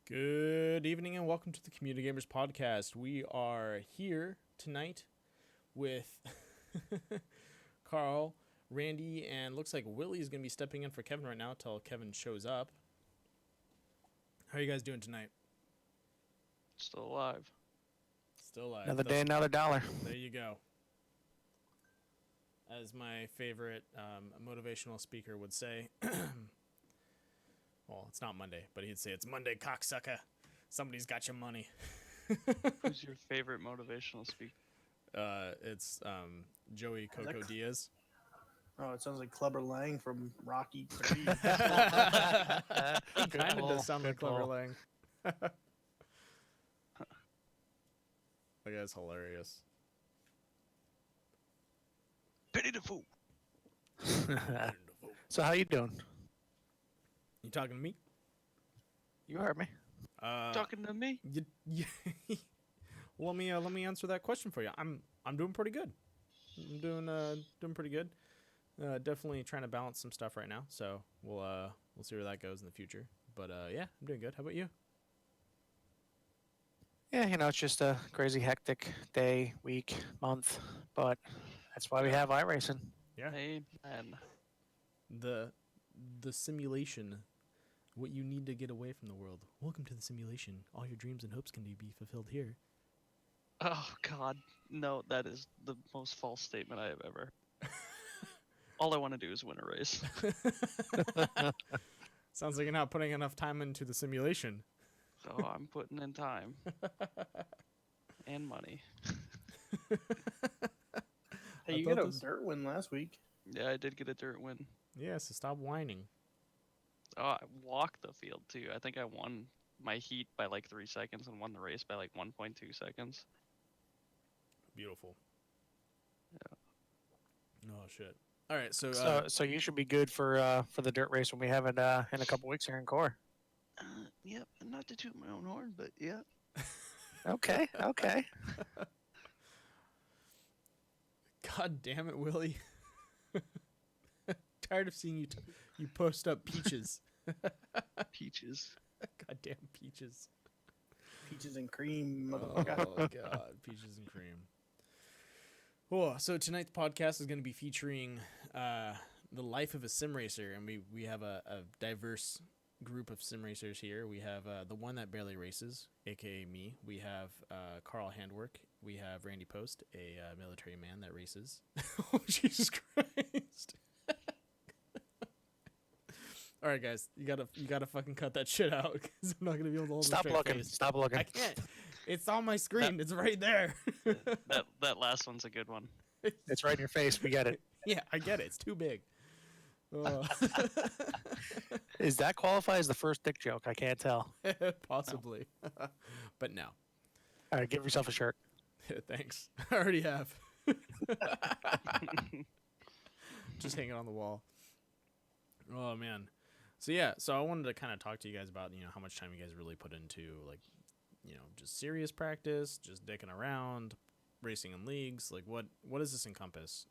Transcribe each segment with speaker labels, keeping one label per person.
Speaker 1: Good evening and welcome to the Community Gamers Podcast. We are here tonight with Carl, Randy, and looks like Willie's going to be stepping in for Kevin right now until Kevin shows up. How are you guys doing tonight?
Speaker 2: Still alive.
Speaker 1: Still alive.
Speaker 3: Another day, another dollar.
Speaker 1: There you go. As my favorite motivational speaker would say, well, it's not Monday, but he'd say it's Monday, cocksucker. Somebody's got your money.
Speaker 2: Who's your favorite motivational speaker?
Speaker 1: It's Joey Coco Diaz.
Speaker 4: Oh, it sounds like Clubber Lang from Rocky 3.
Speaker 1: He kind of does sound like Clever Lang. That guy's hilarious.
Speaker 2: Pity the fool.
Speaker 3: So how you doing?
Speaker 1: You talking to me?
Speaker 3: You heard me.
Speaker 2: Talking to me?
Speaker 1: Well, let me answer that question for you. I'm doing pretty good. I'm doing pretty good. Definitely trying to balance some stuff right now. So we'll see where that goes in the future. But yeah, I'm doing good. How about you?
Speaker 3: Yeah, it's just a crazy hectic day, week, month, but that's why we have iRacing.
Speaker 1: Yeah.
Speaker 2: Amen.
Speaker 1: The simulation. What you need to get away from the world. Welcome to the simulation. All your dreams and hopes can be fulfilled here.
Speaker 2: Oh God, no! That is the most false statement I have ever. All I want to do is win a race.
Speaker 1: Sounds like you're not putting enough time into the simulation.
Speaker 2: So I'm putting in time and money.
Speaker 4: Hey, you got a dirt win last week.
Speaker 2: Yeah, I did get a dirt win.
Speaker 1: Yeah, so stop whining.
Speaker 2: Oh, I walked the field too. I think I won my heat by like 3 seconds and won the race by like 1.2 seconds.
Speaker 1: Beautiful.
Speaker 2: Yeah.
Speaker 1: Oh shit. All right, so
Speaker 3: So you should be good for the dirt race when we have it in a couple weeks here in Core.
Speaker 2: Yep, not to toot my own horn, but yeah.
Speaker 3: Okay.
Speaker 1: God damn it, Willie. Tired of seeing you post up peaches.
Speaker 2: Peaches.
Speaker 1: Goddamn peaches.
Speaker 4: Peaches and cream,
Speaker 1: Oh
Speaker 4: motherfucker.
Speaker 1: god, peaches and cream. Oh, so tonight's podcast is going to be featuring the life of a sim racer, and we have a diverse group of sim racers here. We have the one that barely races, aka me. We have Carl Handwork. We have Randy Post, a military man that races. Oh Jesus Christ! All right, guys, you gotta fucking cut that shit out because I'm not gonna be able to hold a
Speaker 3: Stop
Speaker 1: straight
Speaker 3: looking.
Speaker 1: face.
Speaker 3: Stop looking.
Speaker 1: I can't. It's on my screen. It's right there.
Speaker 2: That last one's a good one.
Speaker 3: It's right in your face. We get it.
Speaker 1: Yeah, I get it. It's too big.
Speaker 3: Is that qualify as the first dick joke? I can't tell.
Speaker 1: Possibly, but no.
Speaker 3: All right, give yourself a shirt.
Speaker 1: Thanks. I already have. Just hanging on the wall. Oh man. So yeah, so I wanted to kind of talk to you guys about, how much time you guys really put into like, just serious practice, just dicking around, racing in leagues. Like what does this encompass?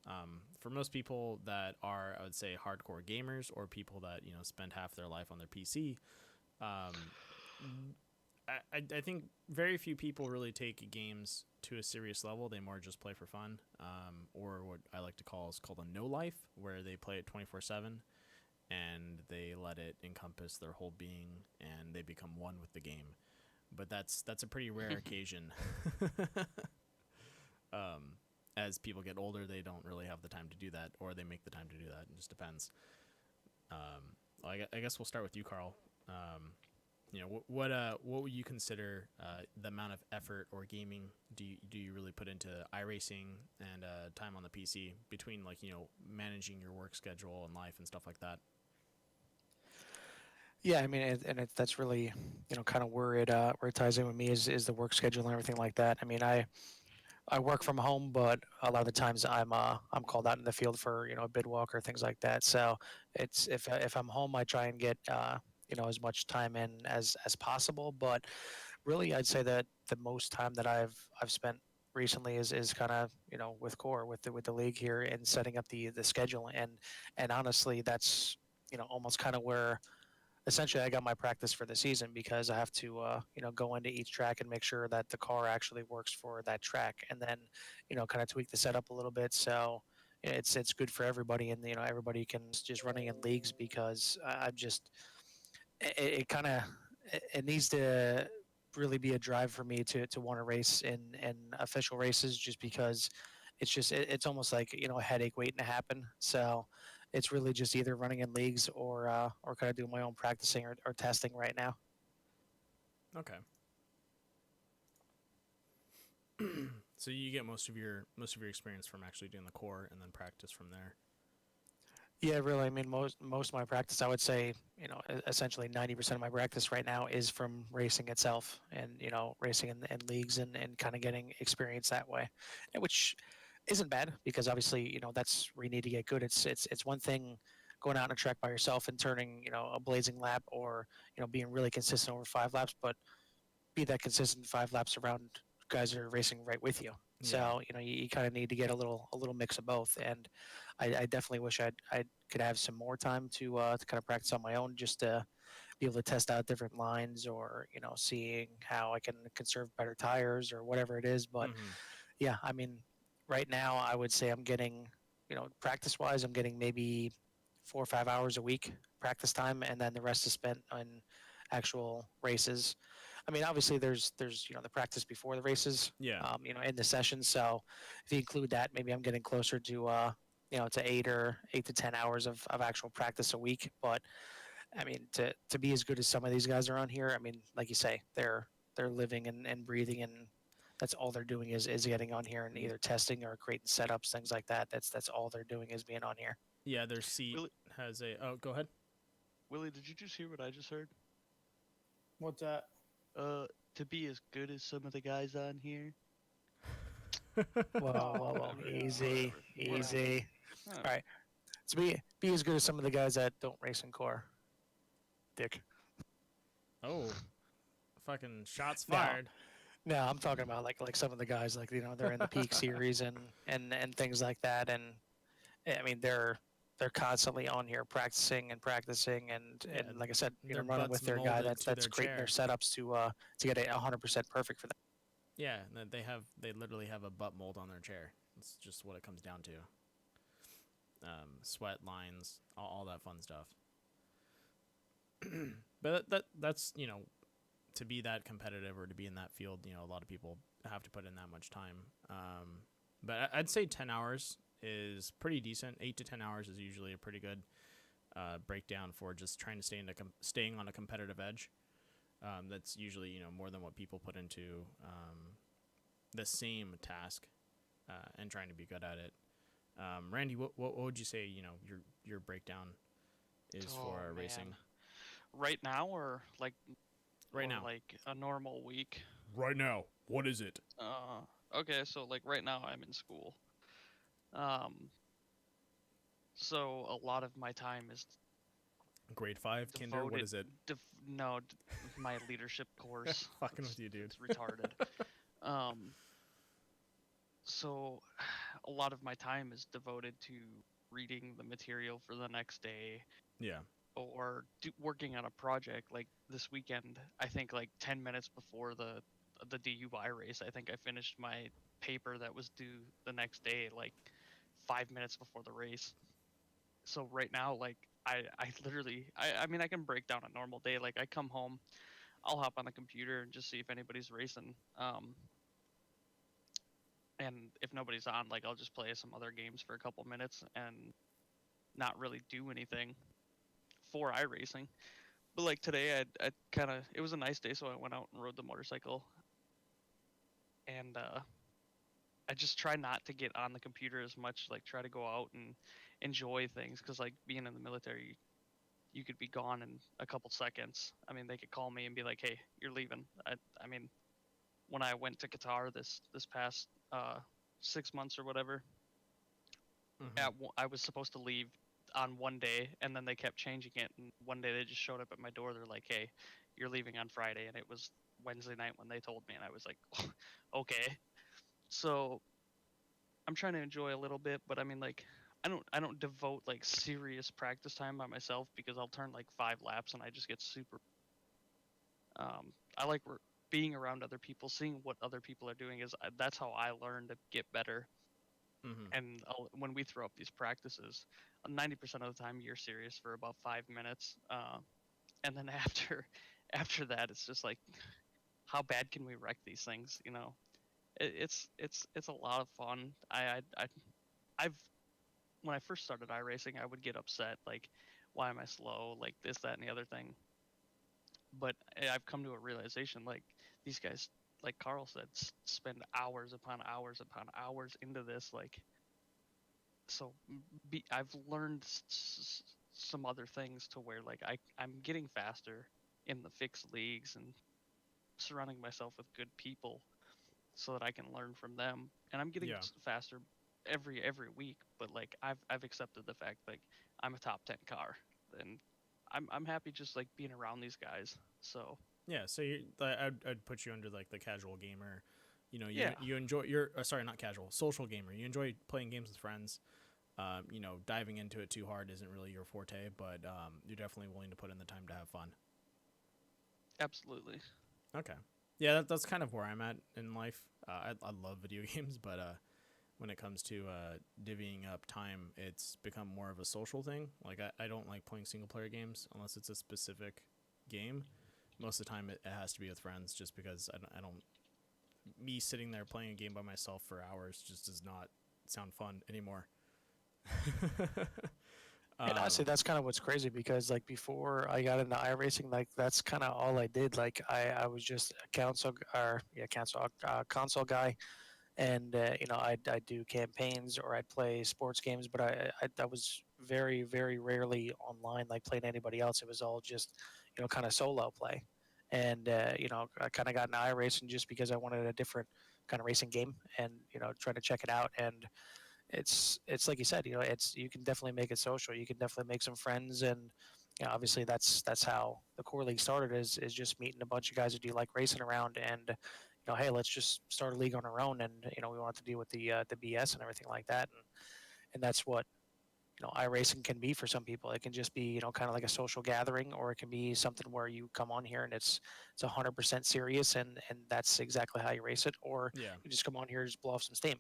Speaker 1: For most people that are, I would say, hardcore gamers or people that, spend half their life on their PC, I think very few people really take games to a serious level. They more just play for fun, or what I like to call is called a no life, where they play it 24/7 and they let it encompass their whole being and they become one with the game. But that's a pretty rare occasion. As people get older, they don't really have the time to do that, or they make the time to do that. It just depends. I guess we'll start with you, Carl. What would you consider the amount of effort or gaming do you really put into iRacing and time on the PC between managing your work schedule and life and stuff like that?
Speaker 3: Yeah, I mean, that's really, kind of where it ties in with me is the work schedule and everything like that. I mean, I work from home, but a lot of the times I'm called out in the field for a bid walk or things like that. So it's if I'm home, I try and get as much time in as possible. But really, I'd say that the most time that I've spent recently is kind of with Core with the league here and setting up the schedule and honestly that's almost kind of where essentially I got my practice for the season because I have to go into each track and make sure that the car actually works for that track, and then kind of tweak the setup a little bit so it's good for everybody, and everybody can just running in leagues because I'm just it kind of it needs to really be a drive for me to want to race in official races just because it's almost like a headache waiting to happen. So it's really just either running in leagues or kind of doing my own practicing or testing right now.
Speaker 1: Okay. So you get most of your experience from actually doing the core and then practice from there.
Speaker 3: Yeah, really. I mean, most of my practice, I would say, essentially 90% of my practice right now is from racing itself, and racing in leagues and kind of getting experience that way, and which isn't bad because obviously, that's where you need to get good. It's one thing going out on a track by yourself and turning, a blazing lap, or being really consistent over 5 laps, but be that consistent 5 laps around guys that are racing right with you.
Speaker 1: Yeah.
Speaker 3: So you kind of need to get a little mix of both, and I definitely wish I could have some more time to kind of practice on my own, just to be able to test out different lines, or seeing how I can conserve better tires or whatever it is. But
Speaker 1: Mm-hmm.
Speaker 3: yeah, I mean, right now I would say I'm getting practice wise I'm getting maybe 4 or 5 hours a week practice time, and then the rest is spent on actual races. I mean, obviously there's the practice before the races,
Speaker 1: Yeah.
Speaker 3: in the sessions. So if you include that, maybe I'm getting closer to 8 to 10 hours of actual practice a week. But I mean, to be as good as some of these guys are on here, I mean, like you say, they're living and breathing, and that's all they're doing is getting on here and either testing or creating setups, things like that. That's all they're doing is being on here.
Speaker 1: Yeah, their seat
Speaker 2: Willie,
Speaker 1: has a. Oh, go ahead.
Speaker 2: Willie, did you just hear what I just heard?
Speaker 4: What's that?
Speaker 2: Uh, to be as good as some of the guys on here.
Speaker 3: Whoa, whoa, whoa,
Speaker 2: Whatever,
Speaker 3: easy,
Speaker 2: whatever.
Speaker 3: easy.
Speaker 2: Huh.
Speaker 3: All right, so be as good as some of the guys that don't race in core. Dick.
Speaker 1: Oh, fucking shots
Speaker 3: No,
Speaker 1: fired.
Speaker 3: no, I'm talking about like some of the guys, like they're in the peak series and things like that, and I mean they're constantly on here practicing
Speaker 1: Yeah,
Speaker 3: and like I said,
Speaker 1: their
Speaker 3: running
Speaker 1: butts
Speaker 3: with their guy
Speaker 1: molded
Speaker 3: that's
Speaker 1: to their
Speaker 3: creating their
Speaker 1: chair.
Speaker 3: setups to get it 100% perfect for them.
Speaker 1: Yeah, they literally have a butt mold on their chair. That's just what it comes down to. Sweat lines, all that fun stuff. But that's to be that competitive or to be in that field, a lot of people have to put in that much time. But I'd say 10 hours is pretty decent. 8 to 10 hours is usually a pretty good breakdown for just trying to staying on a competitive edge. That's usually more than what people put into the same task and trying to be good at it. Randy, what would you say your breakdown is for
Speaker 2: Oh
Speaker 1: racing
Speaker 2: man. Right now, or
Speaker 1: right now?
Speaker 2: like a normal week?
Speaker 1: Right now, what is it?
Speaker 2: Okay, so like right now I'm in school. Um, so a lot of my time is
Speaker 1: Grade 5 kinder, what
Speaker 2: devoted.
Speaker 1: is it?
Speaker 2: No, my leadership course.
Speaker 1: Fucking with you, dude.
Speaker 2: It's retarded. Um, so a lot of my time is devoted to reading the material for the next day,
Speaker 1: Yeah.
Speaker 2: or working on a project. Like this weekend, I think like 10 minutes before the DUI race, I think I finished my paper that was due the next day, like 5 minutes before the race. So right now, like I literally, I mean, I can break down a normal day. Like I come home, I'll hop on the computer and just see if anybody's racing. And if nobody's on, like I'll just play some other games for a couple minutes and not really do anything for iRacing. But like today, I kind of, it was a nice day, so I went out and rode the motorcycle, and I just try not to get on the computer as much. Like try to go out and enjoy things, because like being in the military, you could be gone in a couple seconds. I mean, they could call me and be like, "Hey, you're leaving." I mean, when I went to Qatar this past 6 months or whatever,
Speaker 1: Mm-hmm.
Speaker 2: I was supposed to leave on one day, and then they kept changing it. And one day they just showed up at my door. They're like, "Hey, you're leaving on Friday," and it was Wednesday night when they told me, and I was like, "Okay." So I'm trying to enjoy a little bit, but I mean, like I don't devote like serious practice time by myself because I'll turn like 5 laps and I just get super. I like being around other people, seeing what other people are doing. That's how I learn to get better.
Speaker 1: Mm-hmm.
Speaker 2: And when we throw up these practices, 90% of the time you're serious for about 5 minutes, and then after that it's just like, how bad can we wreck these things? It's a lot of fun. I've when I first started iRacing, I would get upset like, why am I slow? Like this, that, and the other thing. But I've come to a realization like these guys, like Carl said, spend hours upon hours upon hours into this. Like, so I've learned some other things to where like I'm getting faster in the fixed leagues and surrounding myself with good people so that I can learn from them. And I'm getting
Speaker 1: Yeah.
Speaker 2: faster every week. But like I've accepted the fact like I'm a top 10 car, and I'm happy just like being around these guys. So
Speaker 1: Yeah, so I'd put you under like the casual gamer.
Speaker 2: yeah,
Speaker 1: You enjoy you're sorry, not casual, social gamer. You enjoy playing games with friends. Diving into it too hard isn't really your forte, but you're definitely willing to put in the time to have fun.
Speaker 2: absolutely.
Speaker 1: Okay, yeah, that's kind of where I'm at in life. I love video games, but when it comes to divvying up time, it's become more of a social thing. Like I don't like playing single player games unless it's a specific game. Most of the time, it has to be with friends, just because I don't. Me sitting there playing a game by myself for hours just does not sound fun anymore.
Speaker 3: And honestly, that's kind of what's crazy because like before I got into iRacing, like that's kind of all I did. Like I was just a console guy, and I'd do campaigns or I'd play sports games, but I was very rarely online like playing anybody else. It was all just kind of solo play, and I kind of got into iRacing just because I wanted a different kind of racing game and trying to check it out. And it's like you said, it's you can definitely make it social. You can definitely make some friends, and obviously that's how the core league started is just meeting a bunch of guys who do like racing around, and hey, let's just start a league on our own, and we want to deal with the BS and everything like that, and that's what iRacing can be for some people. It can just be kind of like a social gathering, or it can be something where you come on here and it's 100% serious, and that's exactly how you race it, or
Speaker 1: Yeah,
Speaker 3: you just come on here and just blow off some steam.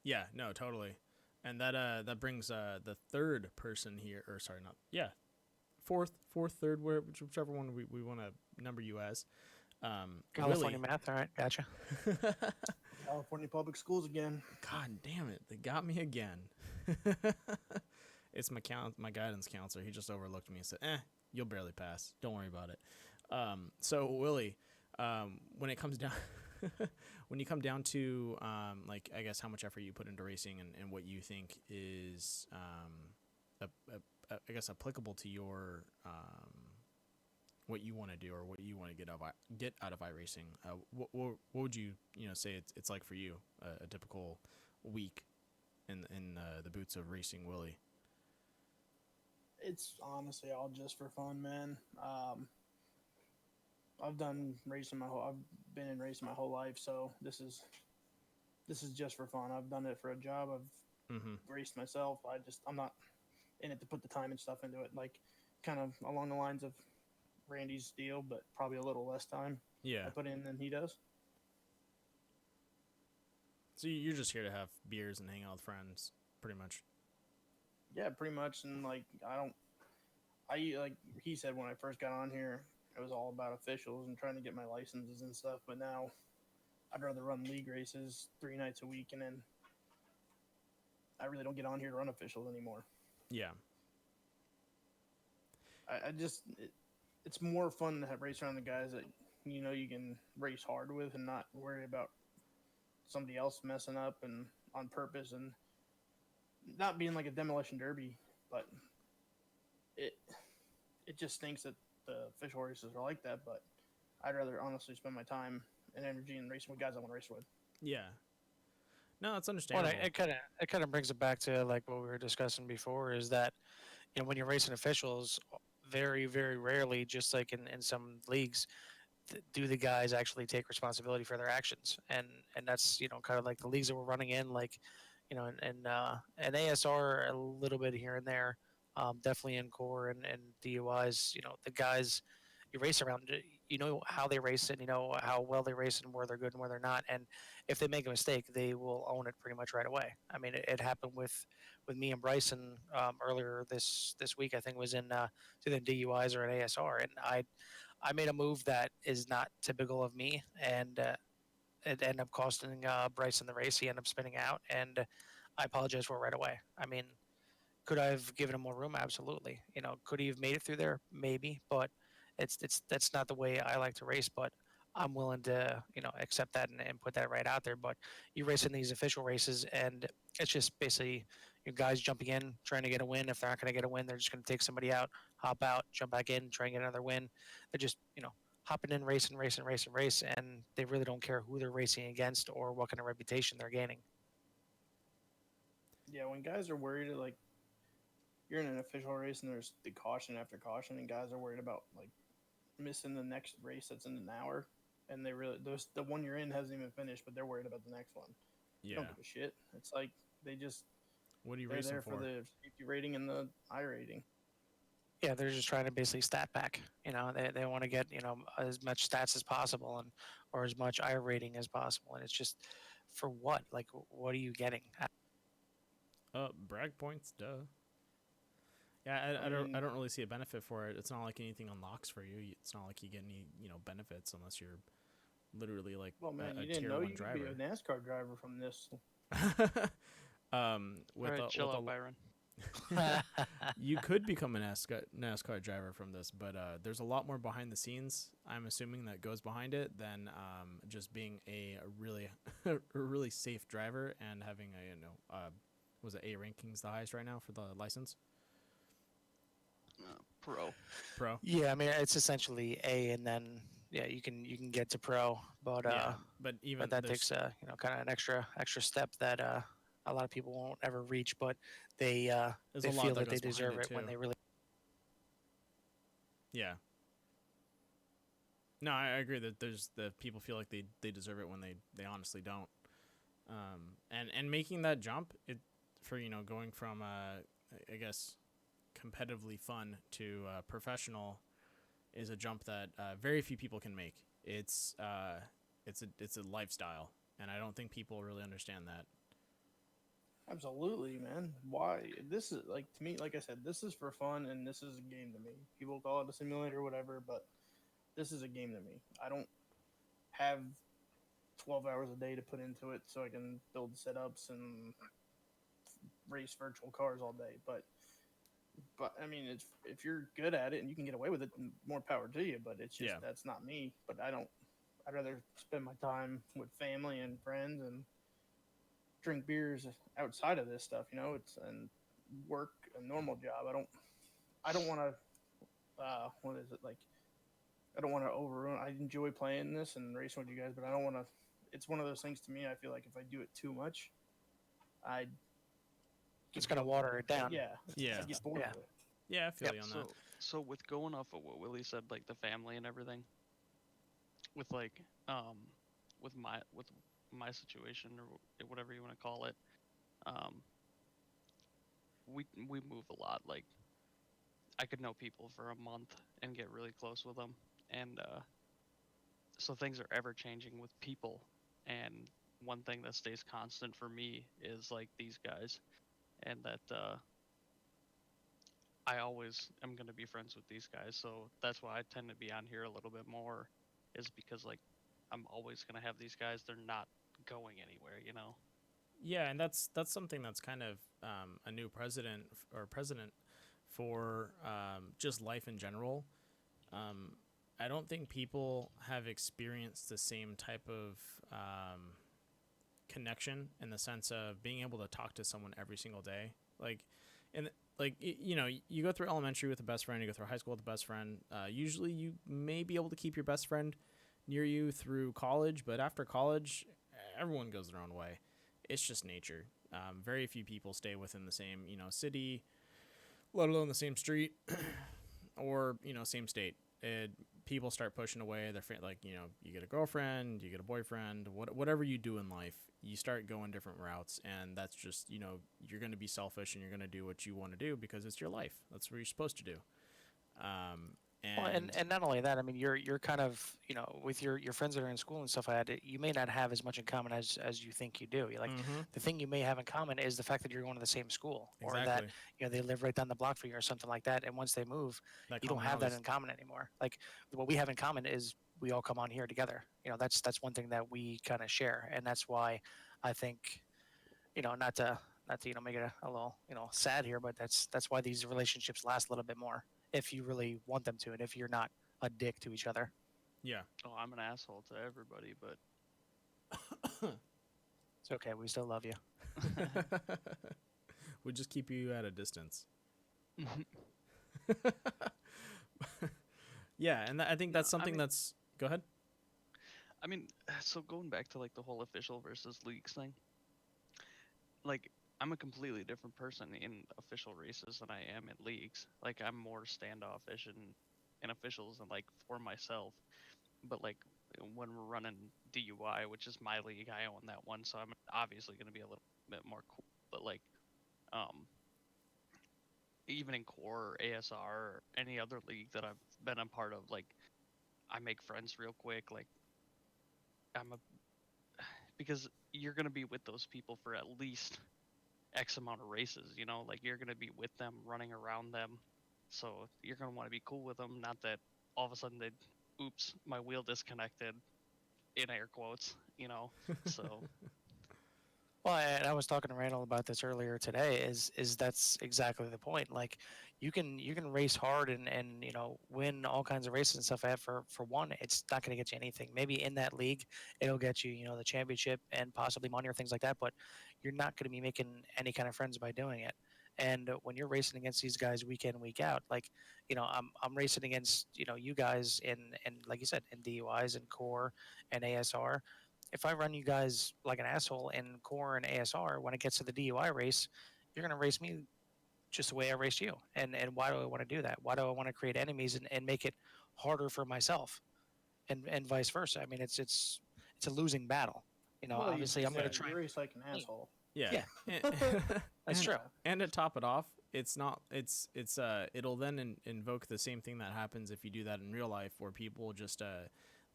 Speaker 1: yeah, no, totally, and that brings the third person here, or sorry, not yeah, fourth, third, whichever one we want to number you as.
Speaker 3: California
Speaker 1: Willie.
Speaker 3: math. All right, gotcha.
Speaker 4: California public schools again.
Speaker 1: God damn it, they got me again. It's my guidance counselor. He just overlooked me and said, you'll barely pass. Don't worry about it." So Willie, when it comes down, when you come down to like I guess how much effort you put into racing and what you think is I guess applicable to your what you want to do or what you want to get out of iRacing, what would you say it's like for you a typical week in the boots of racing Willie?
Speaker 4: It's honestly all just for fun, man. I've done racing I've been in racing my whole life, so this is just for fun. I've done it for a job. I've
Speaker 1: Mm-hmm.
Speaker 4: raced myself. I'm not in it to put the time and stuff into it. Like kind of along the lines of Randy's deal, but probably a little less time
Speaker 1: Yeah.
Speaker 4: I put in than he does.
Speaker 1: So you're just here to have beers and hang out with friends, pretty much.
Speaker 4: Yeah, pretty much. And like he said when I first got on here, it was all about officials and trying to get my licenses and stuff. But now I'd rather run league races 3 nights a week, and then I really don't get on here to run officials anymore.
Speaker 1: Yeah.
Speaker 4: It's more fun to have race around the guys that you can race hard with and not worry about somebody else messing up and on purpose and not being like a demolition derby, but it it just stinks that the official races are like that. But I'd rather honestly spend my time and energy in racing with guys I want to race with.
Speaker 1: Yeah. No, it's
Speaker 3: Well,
Speaker 1: understandable.
Speaker 3: it kind of brings it back to like what we were discussing before is that when you're racing officials, very rarely, just like in some leagues, do the guys actually take responsibility for their actions, and that's kind of like the leagues that we're running in, like and ASR a little bit here and there, definitely in core and DUIs. The guys you race around, you know how they race it, you know how well they race it, and where they're good and where they're not. And if they make a mistake, they will own it pretty much right away. I mean, it happened with me and Bryson earlier this week. I think it was in either DUIs or an ASR, and I made a move that is not typical of me, and it ended up costing Bryson the race. He ended up spinning out, and I apologize for it right away. I mean, could I have given him more room? Absolutely. Could he have made it through there? Maybe, but it's that's not the way I like to race. But I'm willing to accept that and put that right out there. But you race in these official races, and it's just basically you guys jumping in, trying to get a win. If they're not going to get a win, they're just going to take somebody out, hop out, jump back in, try and get another win. They're just hopping in, racing, and they really don't care who they're racing against or what kind of reputation they're gaining.
Speaker 4: Yeah, when guys are worried, like you're in an official race and there's the caution after caution, and guys are worried about like missing the next race that's in an hour, and they really the one you're in hasn't even finished, but they're worried about the next one. They
Speaker 1: Yeah.
Speaker 4: don't give a shit. It's like
Speaker 1: What are you
Speaker 4: they're
Speaker 1: racing
Speaker 4: there for the safety rating and the I rating.
Speaker 3: Yeah, they're just trying to basically stat pack. They want to get as much stats as possible or as much I rating as possible, and it's just for what? Like, what are you getting?
Speaker 1: Brag points, duh. Yeah, I don't really see a benefit for it. It's not like anything unlocks for you. It's not like you get any benefits unless you're literally like
Speaker 4: Well, man,
Speaker 1: a
Speaker 4: you didn't
Speaker 1: tier
Speaker 4: know
Speaker 1: 1
Speaker 4: you
Speaker 1: driver.
Speaker 4: could be a NASCAR driver from this.
Speaker 1: With
Speaker 2: All right, chill
Speaker 1: with
Speaker 2: out, Byron.
Speaker 1: you could become a NASCAR driver from this, but there's a lot more behind the scenes. I'm assuming that goes behind it than just being a really a really safe driver and having a was it A rankings the highest right now for the license? Pro.
Speaker 3: Yeah, I mean it's essentially A, and then you can get to pro, but
Speaker 1: Yeah, but even
Speaker 3: that takes kind of an extra step that a lot of people won't ever reach, but they
Speaker 1: there's a lot
Speaker 3: feel
Speaker 1: that
Speaker 3: that they
Speaker 1: goes behind
Speaker 3: deserve
Speaker 1: it
Speaker 3: it when
Speaker 1: too.
Speaker 3: they really.
Speaker 1: Yeah. No, I agree that there's the people feel like they deserve it when they honestly don't. And making that jump for going from I guess competitively fun to professional is a jump that very few people can make. It's a lifestyle, and I don't think people really understand that.
Speaker 4: Absolutely, man. Why? This is like to me, like I said, this is for fun, and this is a game to me. People call it a simulator or whatever, but this is a game to me. I don't have 12 hours a day to put into it so I can build setups and race virtual cars all day. But I mean, it's if you're good at it and you can get away with it, more power to you. But it's just that's not me. But I don't. I'd rather spend my time with family and friends and drink beers outside of this stuff. It's and work a normal job. I don't want to. What is it like? I don't want to overrun. I enjoy playing this and racing with you guys, but I don't want to. It's one of those things to me. I feel like if I do it too much, I
Speaker 3: It's gonna water it down.
Speaker 1: Yeah.
Speaker 4: I get bored of it.
Speaker 1: Yeah, I feel you on that.
Speaker 2: So with going off of what Willie said, like the family and everything, with like with my situation or whatever you want to call it, we move a lot. Like I could know people for a month and get really close with them, and so things are ever changing with people. And one thing that stays constant for me is like these guys, and that I always am going to be friends with these guys. So that's why I tend to be on here a little bit more, is because like I'm always going to have these guys. They're not going anywhere.
Speaker 1: Yeah, and that's something that's kind of a new president for just life in general. I don't think people have experienced the same type of connection in the sense of being able to talk to someone every single day. You go through elementary with a best friend, you go through high school with a best friend. Usually you may be able to keep your best friend near you through college, but after college, everyone goes their own way. It's just nature. Very few people stay within the same, city, let alone the same street or, same state. people start pushing away their like, you get a girlfriend, you get a boyfriend, whatever you do in life, you start going different routes, and that's just, you're going to be selfish and you're going to do what you want to do because it's your life. That's what you're supposed to do.
Speaker 3: Well, and not only that, I mean, you're kind of, with your friends that are in school and stuff like that, you may not have as much in common as you think you do. You're like, the thing you may have in common is the fact that you're going to the same school, or that they live right down the block for you or something like that. And once they move, you don't have that in common anymore. Like, what we have in common is we all come on here together. That's one thing that we kind of share, and that's why I think, not to make it a little sad here, but that's why these relationships last a little bit more, if you really want them to, and if you're not a dick to each other.
Speaker 1: Yeah.
Speaker 2: Oh, I'm an asshole to everybody, but
Speaker 3: it's okay. We still love you.
Speaker 1: We just keep you at a distance. Yeah, and I think that's something that's... Go ahead.
Speaker 2: I mean, so going back to like the whole official versus leagues thing, like, I'm a completely different person in official races than I am in leagues. Like, I'm more standoffish in officials and like for myself. But like when we're running DUI, which is my league, I own that one, so I'm obviously going to be a little bit more cool. But like, even in core or ASR or any other league that I've been a part of, like, I make friends real quick. Like, because you're going to be with those people for at least X amount of races, like you're going to be with them, running around them. So you're going to want to be cool with them. Not that all of a sudden oops, my wheel disconnected, in air quotes, so.
Speaker 3: Well, and I was talking to Randall about this earlier today. Is that's exactly the point. Like, you can race hard and win all kinds of races and stuff. For one, it's not going to get you anything. Maybe in that league, it'll get you the championship and possibly money or things like that. But you're not going to be making any kind of friends by doing it. And when you're racing against these guys week in, week out, like, I'm racing against you guys in like you said, in DUIs and core and ASR. If I run you guys like an asshole in core and ASR, when it gets to the DUI race, you're going to race me just the way I raced you. And why do I want to do that? Why do I want to create enemies and make it harder for myself, and vice versa? I mean, it's a losing battle.
Speaker 4: Well,
Speaker 3: obviously I'm going to try.
Speaker 4: You race like an asshole.
Speaker 1: Yeah.
Speaker 3: That's true.
Speaker 1: And to top it off, it'll then invoke the same thing that happens if you do that in real life, where people just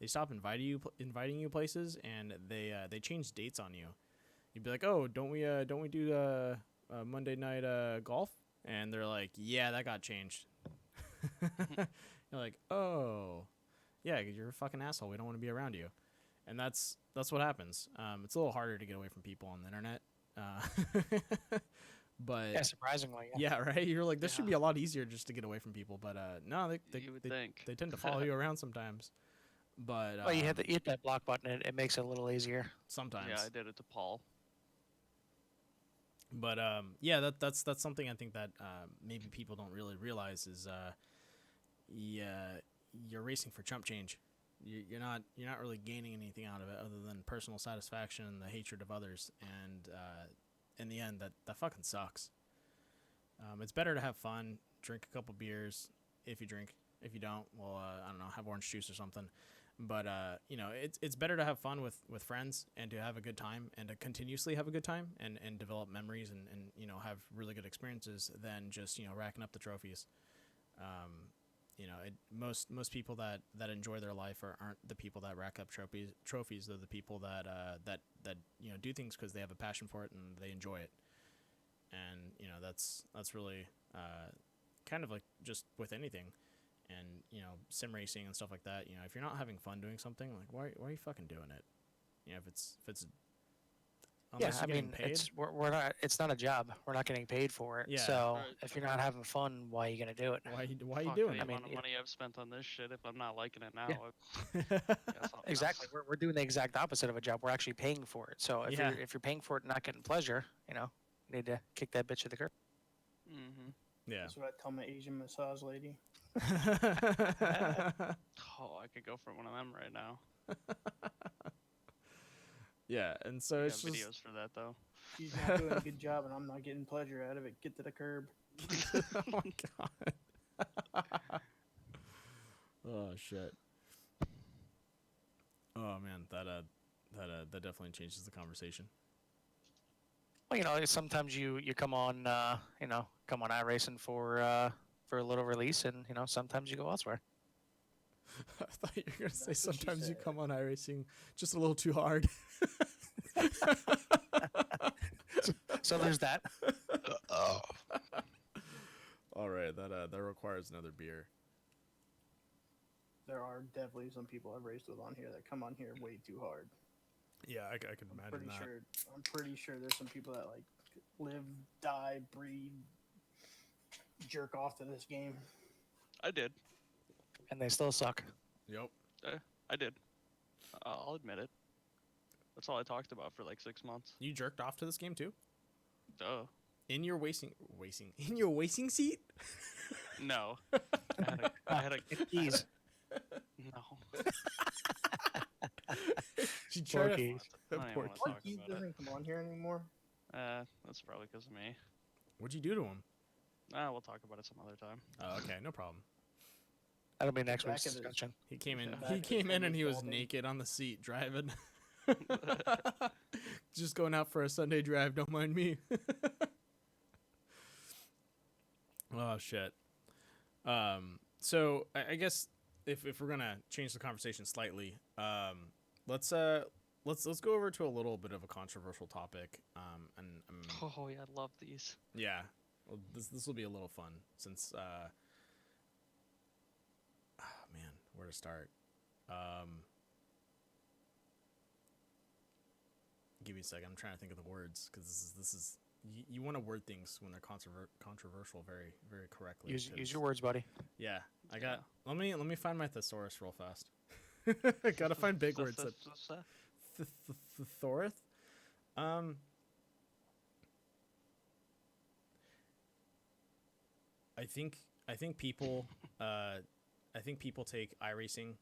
Speaker 1: they stop inviting you places, and they change dates on you. You'd be like, oh, don't we do Monday night golf? And they're like, yeah, that got changed. You're like, oh, yeah, 'cause you're a fucking asshole. We don't want to be around you. And that's what happens. It's a little harder to get away from people on the internet. But
Speaker 3: yeah, surprisingly.
Speaker 1: Yeah, right. You're like, this should be a lot easier just to get away from people. But no, they tend to follow you around sometimes. But
Speaker 3: well, you hit that block button. It makes it a little easier.
Speaker 1: Sometimes.
Speaker 2: Yeah, I did it to Paul.
Speaker 1: But yeah, that's something I think that maybe people don't really realize is you're racing for chump change. You're not really gaining anything out of it other than personal satisfaction and the hatred of others. And in the end, that fucking sucks. It's better to have fun, drink a couple beers if you drink. If you don't, well, I don't know, have orange juice or something. But it's better to have fun with friends and to have a good time and to continuously have a good time and develop memories and have really good experiences than just racking up the trophies. Most people that enjoy their life aren't the people that rack up trophies. They're the people that do things because they have a passion for it and they enjoy it. And that's really kind of like just with anything. And sim racing and stuff like that. If you're not having fun doing something, like why are you fucking doing it? If it's unless you're getting paid.
Speaker 3: We're not. It's not a job. We're not getting paid for it.
Speaker 1: Yeah.
Speaker 3: So
Speaker 2: Right.
Speaker 3: if you're not having fun, why are you gonna do it?
Speaker 1: Why are you
Speaker 2: Fuck
Speaker 1: doing
Speaker 2: the
Speaker 1: it?
Speaker 2: amount of money I've spent on this shit. If I'm not liking it now,
Speaker 3: Yeah. Exactly. We're doing the exact opposite of a job. We're actually paying for it. So if you're paying for it and not getting pleasure, you need to kick that bitch to the curb.
Speaker 2: Mm-hmm.
Speaker 1: Yeah.
Speaker 4: That's what I tell my Asian massage lady.
Speaker 2: Oh, I could go for one of them right now.
Speaker 1: Yeah, and so
Speaker 2: I
Speaker 1: it's
Speaker 2: got
Speaker 1: just
Speaker 2: videos for that though.
Speaker 4: She's not doing a good job, and I'm not getting pleasure out of it. Get to the curb.
Speaker 1: oh my god. Oh shit. Oh man, that definitely changes the conversation.
Speaker 3: Well, sometimes you come on, come on iRacing for a little release, and sometimes you go elsewhere.
Speaker 1: I thought you were gonna say
Speaker 4: That's what she
Speaker 1: sometimes you
Speaker 4: said.
Speaker 1: come on iRacing just a little too hard.
Speaker 3: So there's that.
Speaker 1: All right, that requires another beer.
Speaker 4: There are definitely some people I've raced with on here that come on here way too hard.
Speaker 1: Yeah, I could imagine that.
Speaker 4: I'm pretty sure there's some people that like live, die, breathe, jerk off to this game.
Speaker 2: I did.
Speaker 3: And they still suck.
Speaker 1: Yep.
Speaker 2: I did. I'll admit it. That's all I talked about for like 6 months.
Speaker 1: You jerked off to this game too?
Speaker 2: Duh.
Speaker 1: In your in your racing seat?
Speaker 2: No. I had a
Speaker 3: Keys.
Speaker 2: no.
Speaker 1: She
Speaker 3: Poor
Speaker 1: tried to.
Speaker 3: keys.
Speaker 2: I don't even
Speaker 1: Poor
Speaker 2: wanna
Speaker 1: kid.
Speaker 2: talk
Speaker 4: Marquise
Speaker 2: about it.
Speaker 4: doesn't come on here anymore.
Speaker 2: That's probably because of me.
Speaker 1: What'd you do to him?
Speaker 2: We'll talk about it some other time.
Speaker 1: Oh, okay, no problem.
Speaker 3: That'll be next
Speaker 4: Back
Speaker 3: week's
Speaker 4: of the-
Speaker 3: discussion.
Speaker 1: He came in.
Speaker 2: Yeah.
Speaker 1: He
Speaker 4: Back
Speaker 1: came in and he was
Speaker 4: faulty.
Speaker 1: naked on the seat driving. Just going out for a Sunday drive. Don't mind me. Oh shit. So I guess if we're gonna change the conversation slightly, let's go over to a little bit of a controversial topic. And
Speaker 2: Oh yeah, I love these.
Speaker 1: yeah, well, this will be a little fun since man, where to start? Give me a second. I'm trying to think of the words because this is you want to word things when they're controversial very very correctly.
Speaker 3: Use your words, buddy.
Speaker 1: Yeah, I
Speaker 2: Yeah.
Speaker 1: got. Let me find my thesaurus real fast. I gotta find big words. That Thorith. I think people take iRacing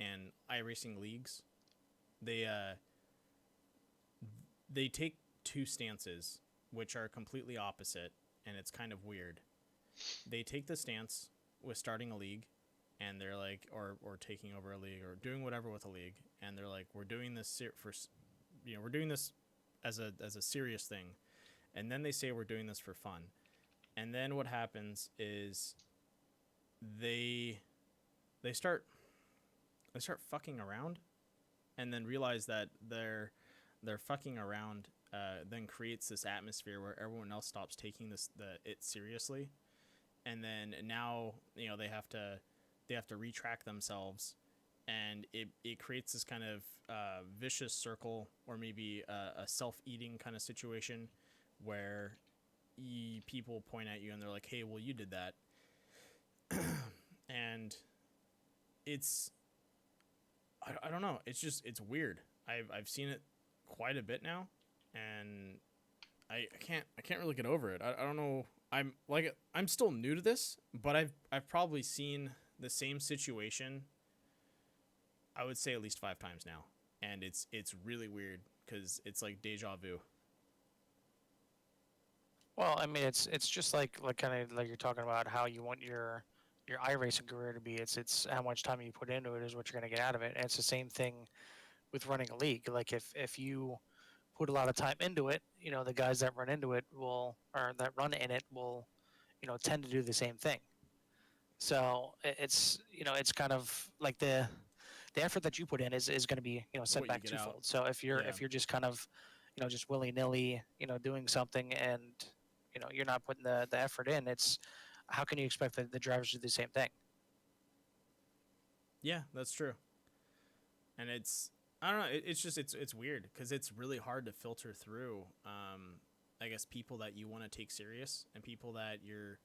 Speaker 1: and iRacing leagues. They take two stances which are completely opposite, and it's kind of weird. They take the stance with starting a league, and they're like, or taking over a league, or doing whatever with a league, and they're like, we're doing this we're doing this as a serious thing, and then they say we're doing this for fun, and then what happens is they start fucking around, and then realize that they're fucking around then creates this atmosphere where everyone else stops taking it seriously, and then now they have to retract themselves, and it creates this kind of vicious circle, or maybe a self-eating kind of situation where people point at you and they're like, hey, well, you did that. And it's I don't know, it's weird. I've seen it quite a bit now, and I can't really get over it. I don't know. I'm still new to this, but I've probably seen the same situation, I would say, at least 5 times now, and it's really weird because it's like deja vu.
Speaker 3: Well, I mean, it's just like kind of like you're talking about how you want your iRacing career to be. It's how much time you put into it is what you're going to get out of it. And it's the same thing with running a league. Like if you put a lot of time into it, the guys that run in it will tend to do the same thing. So it's kind of like the effort that you put in is going to be set
Speaker 1: What you
Speaker 3: back
Speaker 1: get out.
Speaker 3: twofold. So if you're just kind of just willy-nilly doing something, and you're not putting the effort in, it's how can you expect the drivers to do the same thing?
Speaker 1: Yeah, that's true. And I don't know. It's weird because it's really hard to filter through. I guess people that you want to take serious and people that you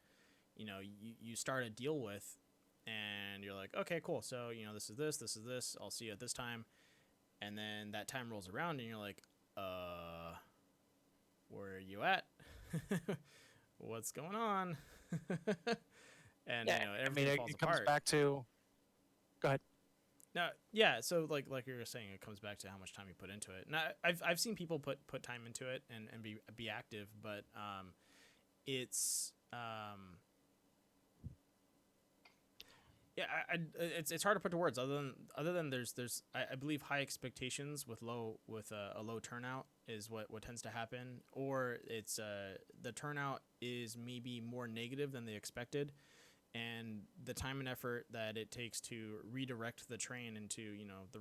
Speaker 1: start a deal with, and you're like, okay, cool. So this is this. I'll see you at this time, and then that time rolls around, and you're like, where are you at? What's going on? And everything falls
Speaker 3: it
Speaker 1: apart.
Speaker 3: comes back to. Go ahead.
Speaker 1: No, yeah. So like you were saying, it comes back to how much time you put into it. Now, I've seen people put time into it and be active, but Yeah, it's hard to put to words. Other than there's I believe high expectations with a low turnout is what tends to happen, or it's the turnout is maybe more negative than they expected, and the time and effort that it takes to redirect the train into the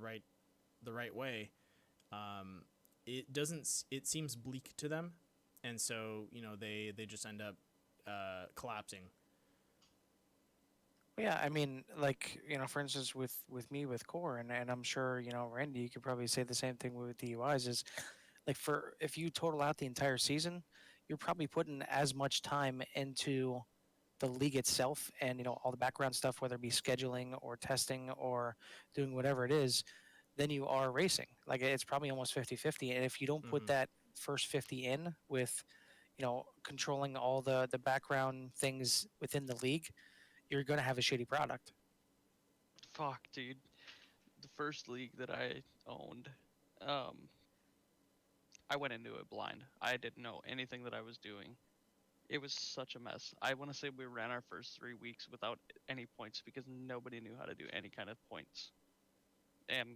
Speaker 1: right way, it seems bleak to them, and so they just end up collapsing.
Speaker 3: Yeah, I mean, like, for instance, with me with core, and I'm sure, Randy, you could probably say the same thing with DUIs. Is like, for if you total out the entire season, you're probably putting as much time into the league itself and all the background stuff, whether it be scheduling or testing or doing whatever it is, than you are racing. Like, it's probably almost 50-50. And if you don't put
Speaker 1: Mm-hmm.
Speaker 3: that first 50 in with controlling all the background things within the league, you're going to have a shitty product.
Speaker 2: Fuck, dude. The first league that I owned, um, I went into it blind. I didn't know anything that I was doing. It was such a mess. I want to say we ran our first 3 weeks without any points because nobody knew how to do any kind of points. And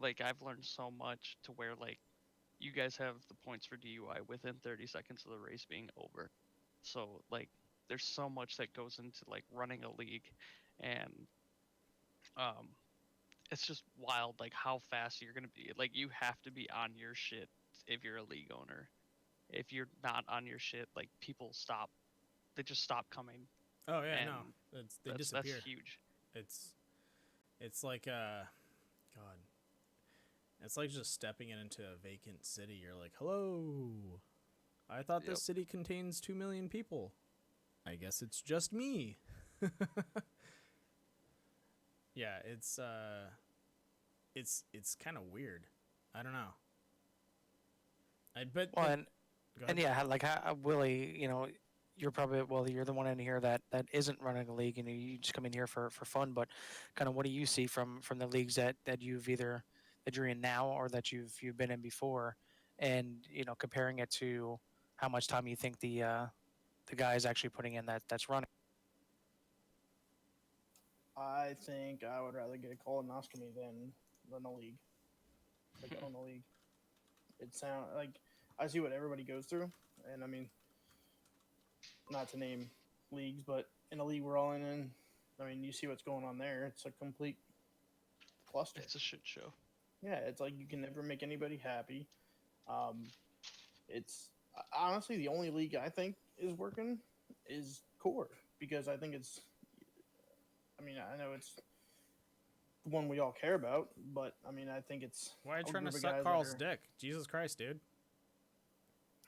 Speaker 2: like I've learned so much to where like you guys have the points for DUI within 30 seconds of the race being over. So like there's so much that goes into like running a league, and um it's just wild like how fast you're gonna be. Like you have to be on your shit if you're a league owner. If you're not on your shit, like people stop. They just stop coming,
Speaker 1: Oh yeah,
Speaker 2: and
Speaker 1: no, they
Speaker 2: that's
Speaker 1: disappear.
Speaker 2: huge.
Speaker 1: It's like God, it's like just stepping into a vacant city. You're like, hello, I thought
Speaker 2: Yep.
Speaker 1: this city contains 2 million people. I guess it's just me. Yeah, it's kind of weird. I don't know. I bet.
Speaker 3: Well,
Speaker 1: But
Speaker 3: and
Speaker 1: go
Speaker 3: and
Speaker 1: ahead.
Speaker 3: yeah, like Willie, you're probably, well, you're the one in here that isn't running a league, and you just come in here for fun. But kind of, what do you see from the leagues that you've either that you're in now or that you've been in before, and comparing it to how much time you think the guy is actually putting in that's running.
Speaker 4: I think I would rather get a colonoscopy than run a league, like own a league. It sound like I see what everybody goes through, and I mean, not to name leagues, but in a league we're all in, I mean, you see what's going on there. It's a complete cluster.
Speaker 2: It's a shit show.
Speaker 4: Yeah, it's like you can never make anybody happy. Um, it's honestly the only league I think is working is core because I think it's. I mean, I know it's the one we all care about, but I mean, I think it's
Speaker 1: Why are you
Speaker 4: a
Speaker 1: trying to
Speaker 4: group of
Speaker 1: suck
Speaker 4: guys
Speaker 1: Carl's
Speaker 4: that
Speaker 1: dick? Jesus Christ, dude.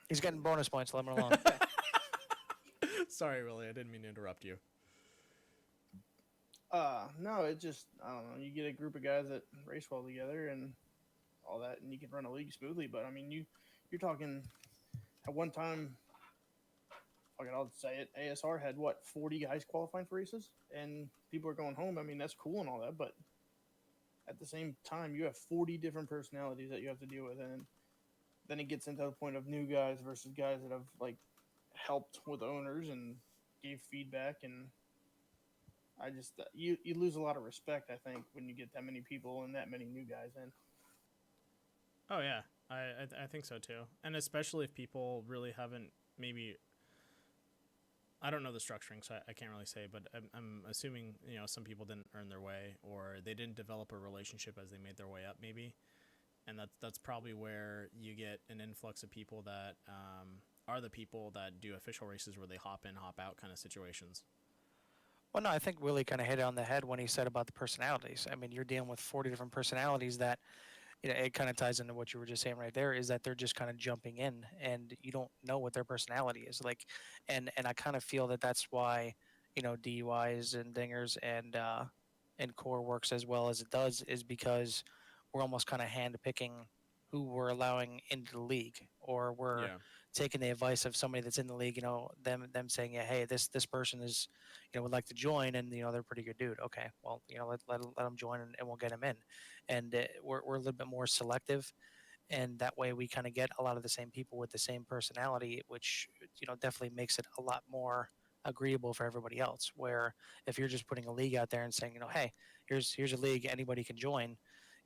Speaker 3: He's getting bonus points. Let him alone.
Speaker 1: Sorry, Willie. I didn't mean to interrupt you.
Speaker 4: no, it just I don't know. You get a group of guys that race well together and all that, and you can run a league smoothly. But I mean, you're talking at one time. Okay, I'll say it. ASR had what 40 guys qualifying for races, and people are going home. I mean, that's cool and all that, but at the same time, you have 40 different personalities that you have to deal with, and then it gets into the point of new guys versus guys that have like helped with owners and gave feedback, and I just you lose a lot of respect. I think when you get that many people and that many new guys in.
Speaker 1: Oh yeah, I think so too, and especially if people really haven't maybe. I don't know the structuring, so I can't really say, but I'm assuming some people didn't earn their way or they didn't develop a relationship as they made their way up, maybe, and that's probably where you get an influx of people that are the people that do official races where they hop in, hop out kind of situations.
Speaker 3: Well, no, I think Willie kind of hit it on the head when he said about the personalities. I mean, you're dealing with 40 different personalities that, it kind of ties into what you were just saying right there, is that they're just kind of jumping in and you don't know what their personality is like. And I kind of feel that that's why, DUIs and dingers and core works as well as it does, is because we're almost kind of hand picking who we're allowing into the league, or we're
Speaker 1: Yeah.
Speaker 3: taking the advice of somebody that's in the league, them saying, yeah, hey, this person is, would like to join, and they're a pretty good dude. Okay, well, let them join, and we'll get them in. And we're a little bit more selective, and that way we kind of get a lot of the same people with the same personality, which definitely makes it a lot more agreeable for everybody else. Where if you're just putting a league out there and saying, hey, here's a league, anybody can join,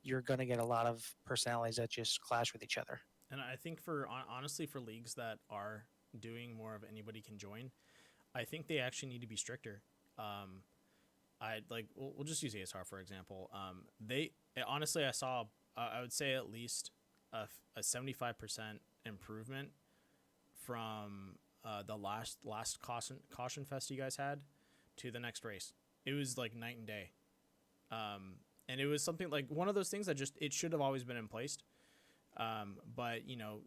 Speaker 3: you're going to get a lot of personalities that just clash with each other.
Speaker 1: And I think honestly, for leagues that are doing more of anybody can join, I think they actually need to be stricter. We'll just use ASR for example. Honestly, I saw I would say at least a 75% improvement from the last caution fest you guys had to the next race. It was like night and day. And it was something like one of those things that it should have always been in place. But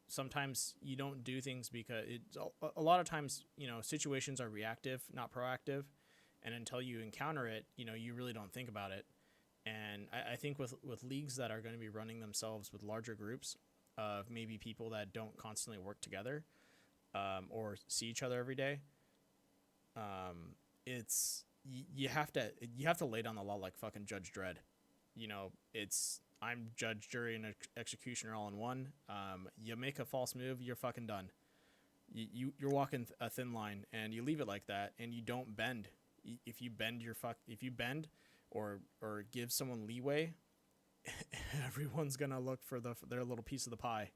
Speaker 1: sometimes you don't do things because a lot of times, situations are reactive, not proactive. And until you encounter it, you really don't think about it. And I think with leagues that are going to be running themselves with larger groups of maybe people that don't constantly work together, or see each other every day, you have to lay down the law like fucking Judge Dredd. I'm judge, jury, and executioner all in one. You make a false move, you're fucking done. You're walking a thin line, and you leave it like that, and you don't bend. If you bend or give someone leeway, everyone's gonna look for their little piece of the pie,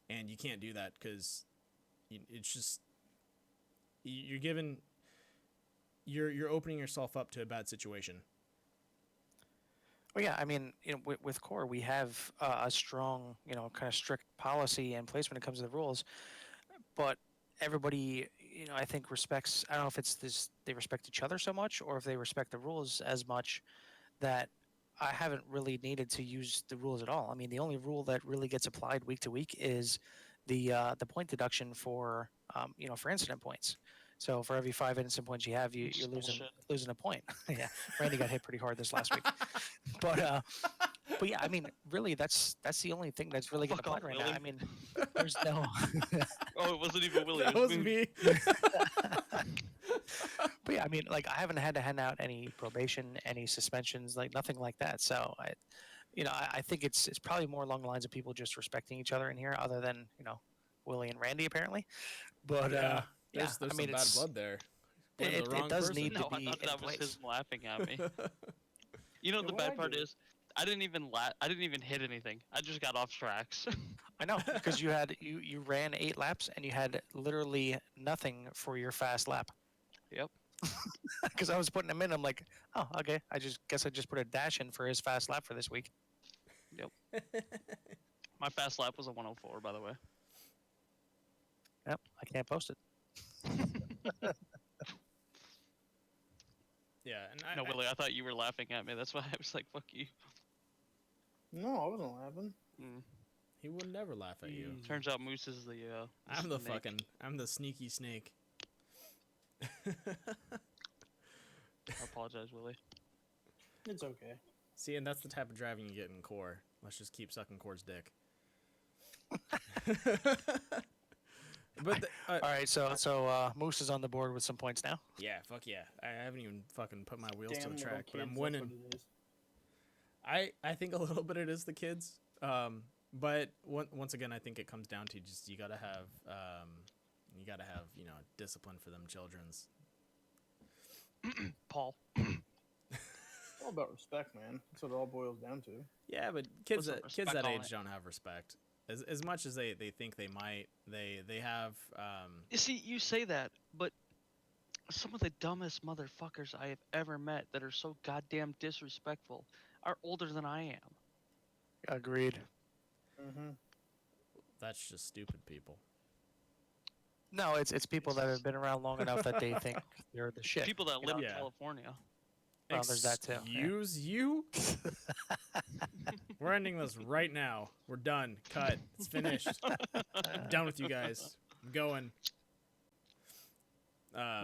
Speaker 1: and you can't do that because it's just you're opening yourself up to a bad situation.
Speaker 3: Well, yeah, I mean, with core, we have a strong, kind of strict policy in place when it comes to the rules, but everybody, I think respects. I don't know if it's this they respect each other so much, or if they respect the rules as much that I haven't really needed to use the rules at all. I mean, the only rule that really gets applied week to week is the point deduction for for incident points. So for every 5 incident points you have, you're losing a point. Yeah, Randy got hit pretty hard this last week, but yeah, I mean, really, that's the only thing that's really getting applied right now. I mean, there's no.
Speaker 2: Oh, it wasn't even Willie.
Speaker 1: That was me.
Speaker 3: But yeah, I mean, like I haven't had to hand out any probation, any suspensions, like nothing like that. So I think it's probably more along the lines of people just respecting each other in here, other than Willie and Randy apparently. But
Speaker 1: there's
Speaker 3: I mean,
Speaker 1: some bad blood there.
Speaker 3: It does need to
Speaker 2: No, I
Speaker 3: be
Speaker 2: thought
Speaker 3: in
Speaker 2: that was
Speaker 3: place.
Speaker 2: him laughing at me. The
Speaker 4: what
Speaker 2: bad
Speaker 4: I
Speaker 2: part
Speaker 4: do?
Speaker 2: is, I didn't even hit anything. I just got off tracks.
Speaker 3: I know because you ran 8 laps and you had literally nothing for your fast lap.
Speaker 2: Yep.
Speaker 3: Because I was putting him in, I'm like, oh, okay. I just put a dash in for his fast lap for this week.
Speaker 2: Yep. My fast lap was a 104, by the way.
Speaker 3: Yep, I can't post it.
Speaker 1: Yeah, and
Speaker 2: No, Willie, I thought you were laughing at me. That's why I was like, "Fuck you."
Speaker 4: No, I wasn't laughing.
Speaker 1: he would never laugh at you.
Speaker 2: Turns out Moose is the.
Speaker 1: I'm the sneaky snake.
Speaker 2: I apologize, Willie.
Speaker 4: It's okay.
Speaker 1: See, and that's the type of driving you get in core. Let's just keep sucking core's dick. But
Speaker 3: all right, so Moose is on the board with some points now.
Speaker 1: yeah, fuck yeah. I haven't even fucking put my wheels to
Speaker 4: Damn
Speaker 1: the
Speaker 4: little
Speaker 1: track, but I'm
Speaker 4: kids,
Speaker 1: winning.
Speaker 4: that's what it is.
Speaker 1: I think a little bit it is the kids. But once again, I think it comes down to just you gotta have discipline for them children's.
Speaker 2: Paul.
Speaker 4: It's all about respect, man. That's what it all boils down to.
Speaker 1: Yeah, but kids
Speaker 2: Put some
Speaker 1: kids
Speaker 2: respect
Speaker 1: that
Speaker 2: on
Speaker 1: age
Speaker 2: it.
Speaker 1: don't have respect. As much as they think they might, they have.
Speaker 2: You see, you say that, but some of the dumbest motherfuckers I have ever met that are so goddamn disrespectful are older than I am.
Speaker 3: Agreed.
Speaker 4: Mm-hmm.
Speaker 1: That's just stupid people.
Speaker 3: No, it's people that have been around long enough that they think they're the shit.
Speaker 2: People that
Speaker 3: you
Speaker 2: live
Speaker 3: know?
Speaker 2: in
Speaker 1: Yeah.
Speaker 2: California.
Speaker 3: Well, there's that too, yeah.
Speaker 1: Excuse you? We're ending this right now. We're done. Cut. It's finished. I'm done with you guys. I'm going.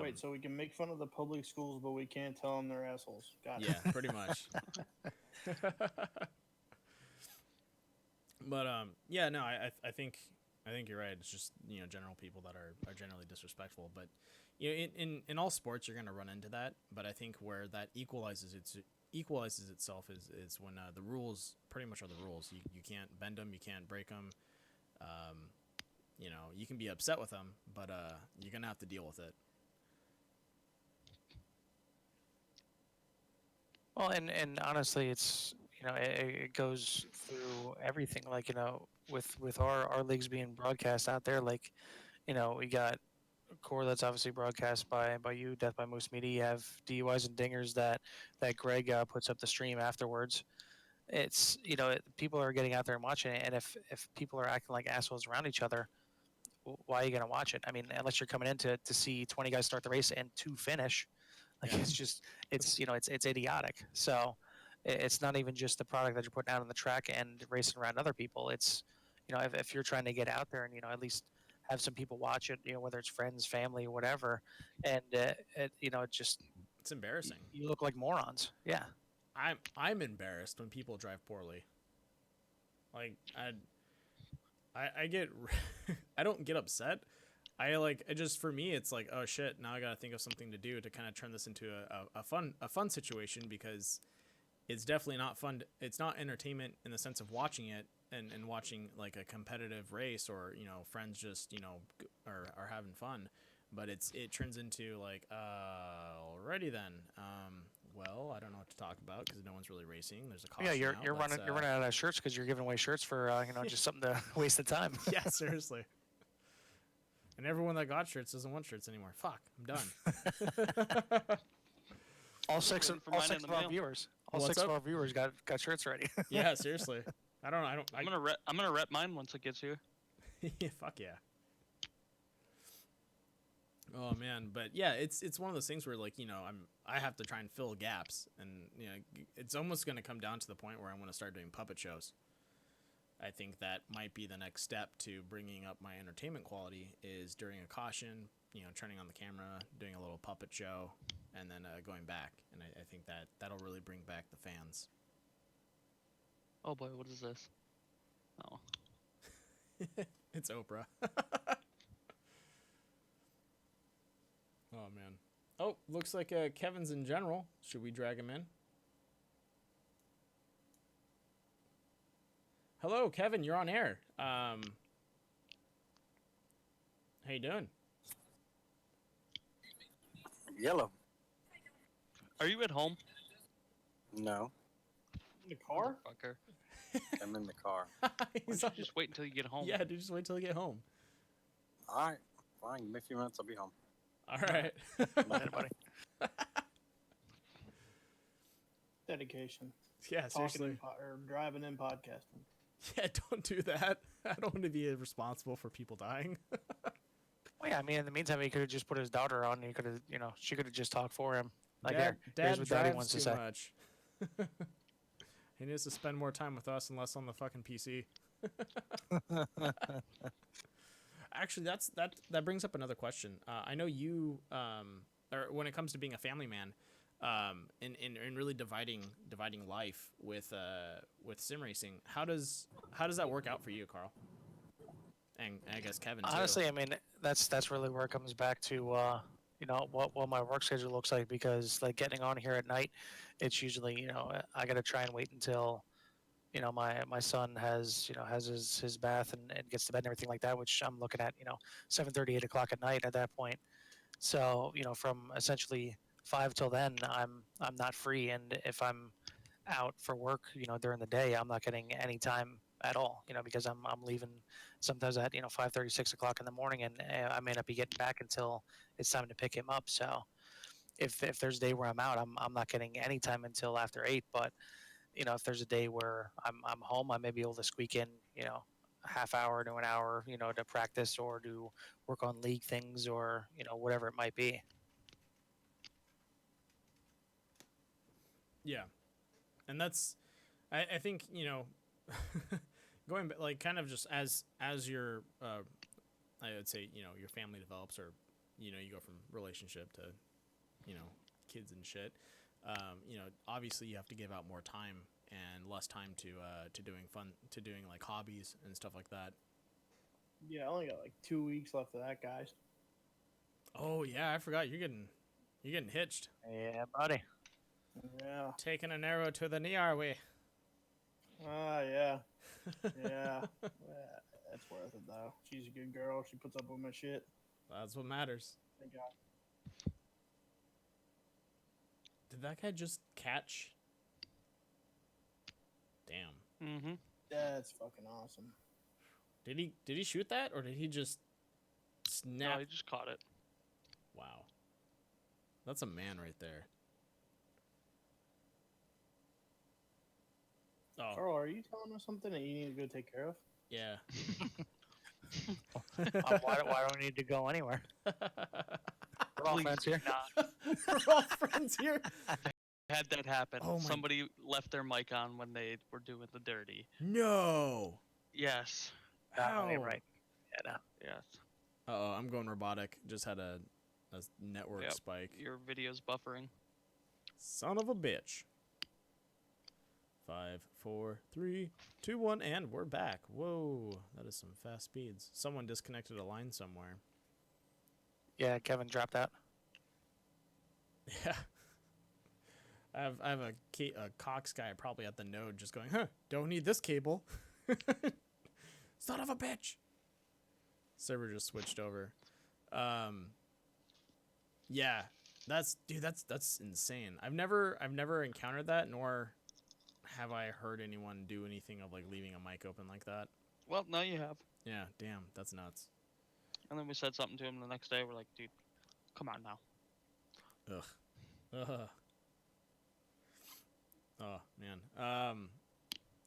Speaker 4: Wait, so we can make fun of the public schools, but we can't tell them they're assholes. Got it.
Speaker 1: Yeah, pretty much. But yeah, no, I think you're right. It's just general people that are generally disrespectful. But in all sports you're gonna run into that. But I think where that equalizes itself is when the rules pretty much are the rules. You can't bend them, you can't break them. You can be upset with them, but you're gonna have to deal with it.
Speaker 3: Well, and honestly, it's it goes through everything. Like with our leagues being broadcast out there, like we got core that's obviously broadcast by you, Death by Moose Media. You have DUIs and dingers that Greg puts up the stream afterwards. It's people are getting out there and watching it, and if people are acting like assholes around each other, why are you going to watch it? I mean, unless you're coming in to see 20 guys start the race and two finish, like
Speaker 1: Yeah.
Speaker 3: it's just it's idiotic. So it's not even just the product that you're putting out on the track and racing around other people. It's if you're trying to get out there and at least have some people watch it, whether it's friends, family, whatever, and it just
Speaker 1: It's embarrassing.
Speaker 3: you look like morons. Yeah.
Speaker 1: I'm embarrassed when people drive poorly. Like I get I don't get upset. I just for me it's like, oh shit, now I gotta think of something to do to kind of turn this into a fun situation, because it's definitely not fun. It's not entertainment in the sense of watching it and watching like a competitive race, or friends just are having fun, but it turns into like alrighty then, well, I don't know what to talk about because no one's really racing. There's a caution
Speaker 3: Yeah, you're
Speaker 1: out.
Speaker 3: you're running you're running out of shirts because you're giving away shirts for just something to waste the time.
Speaker 1: Yeah, seriously. And everyone that got shirts doesn't want shirts anymore. Fuck, I'm done.
Speaker 3: All six of
Speaker 2: For mine in
Speaker 3: all
Speaker 2: the
Speaker 3: six of our
Speaker 2: mail.
Speaker 3: viewers,
Speaker 1: What's
Speaker 3: of
Speaker 1: up?
Speaker 3: our viewers got shirts ready.
Speaker 1: Yeah, seriously. I'm
Speaker 2: I'm gonna rep mine once it gets here.
Speaker 1: Yeah, fuck yeah. Oh man, but yeah, it's one of those things where like I have to try and fill gaps, and it's almost going to come down to the point where I want to start doing puppet shows. I think that might be the next step to bringing up my entertainment quality, is during a caution, turning on the camera, doing a little puppet show, and then going back. And I think that'll really bring back the fans.
Speaker 2: Oh boy, what is this? Oh,
Speaker 1: It's Oprah. Oh man. Oh, looks like Kevin's in general. Should we drag him in? Hello, Kevin. You're on air. How you doing?
Speaker 5: Yellow.
Speaker 2: are you at home?
Speaker 5: No,
Speaker 4: In the car?
Speaker 2: Fucker.
Speaker 5: I'm in the car.
Speaker 2: Why
Speaker 1: He's
Speaker 2: don't
Speaker 1: on-
Speaker 2: you just wait until you get home?
Speaker 1: Yeah, dude, just wait till you get home.
Speaker 5: All right, fine. Give me a few minutes. I'll be home.
Speaker 1: All right.
Speaker 3: Later, buddy.
Speaker 4: Dedication.
Speaker 1: Yeah,
Speaker 4: Talking
Speaker 1: seriously.
Speaker 4: and or driving and podcasting.
Speaker 1: Yeah, don't do that. I don't want to be responsible for people dying.
Speaker 3: Well, yeah, I mean, in the meantime, he could have just put his daughter on. He could have, she could have just talked for him. Like,
Speaker 1: Dad
Speaker 3: here's what Daddy
Speaker 1: drives
Speaker 3: wants to
Speaker 1: too
Speaker 3: say.
Speaker 1: much. He needs to spend more time with us and less on the fucking PC. Actually, that brings up another question. I know you, or when it comes to being a family man, in really dividing life with sim racing, how does that work out for you, Carl? And I guess Kevin too.
Speaker 3: Honestly, I mean, that's really where it comes back to, what my work schedule looks like, because like getting on here at night, it's usually, I got to try and wait until, my son has his bath and gets to bed and everything like that, which I'm looking at, 7:30, 8 o'clock at night at that point. So, from essentially 5 till then, I'm not free, and if I'm out for work, during the day, I'm not getting any time at all, because I'm leaving sometimes at 5:30, 6 o'clock in the morning, and I may not be getting back until it's time to pick him up. So if there's a day where I'm out, I'm not getting any time until after 8. But if there's a day where I'm home, I may be able to squeak in a half hour to an hour, to practice or to work on league things, or whatever it might be.
Speaker 1: Yeah, and that's, I think going like kind of just as your I would say your family develops, or you go from relationship to kids and shit. Obviously you have to give out more time and less time to doing like hobbies and stuff like that.
Speaker 4: Yeah, I only got like 2 weeks left of that, guys.
Speaker 1: Oh yeah, I forgot you're getting hitched.
Speaker 3: Yeah, buddy.
Speaker 4: Yeah.
Speaker 1: Taking an arrow to the knee, are we?
Speaker 4: Yeah. Yeah. That's worth it, though. She's a good girl. She puts up with my shit.
Speaker 1: That's what matters.
Speaker 4: Thank God.
Speaker 1: Did that guy just catch Damn.
Speaker 2: Mm-hmm.
Speaker 4: That's fucking awesome.
Speaker 1: Did he shoot that, or did he just
Speaker 2: No,
Speaker 1: snap?
Speaker 2: I just caught it.
Speaker 1: Wow. That's a man right there. Oh,
Speaker 4: Carl, are you telling us something that you need to go take care of?
Speaker 1: yeah.
Speaker 3: Why don't we need to go anywhere? We're all
Speaker 2: Please
Speaker 3: friends
Speaker 2: do
Speaker 3: here.
Speaker 2: not.
Speaker 1: We're all friends here.
Speaker 2: Had that happen.
Speaker 1: Oh my-
Speaker 2: Somebody left their mic on when they were doing the dirty.
Speaker 1: No.
Speaker 2: Yes.
Speaker 3: No, you're
Speaker 1: Ow.
Speaker 3: right. Yeah, no.
Speaker 2: Yes.
Speaker 1: Uh-oh, I'm going robotic. Just had a network
Speaker 2: Yep.
Speaker 1: spike.
Speaker 2: Your video's buffering.
Speaker 1: Son of a bitch. 5, 4, 3, 2, 1, and we're back. Whoa, that is some fast speeds. Someone disconnected a line somewhere.
Speaker 3: Yeah, Kevin dropped out.
Speaker 1: Yeah. I have a Cox guy probably at the node just going, huh, don't need this cable. Son of a bitch. Server just switched over. Yeah, that's insane. I've never encountered that, nor have I heard anyone do anything of like leaving a mic open like that.
Speaker 2: Well, now you have.
Speaker 1: Yeah, damn, that's nuts.
Speaker 2: And then we said something to him the next day. We're like, dude, come on now.
Speaker 1: Ugh. Oh man.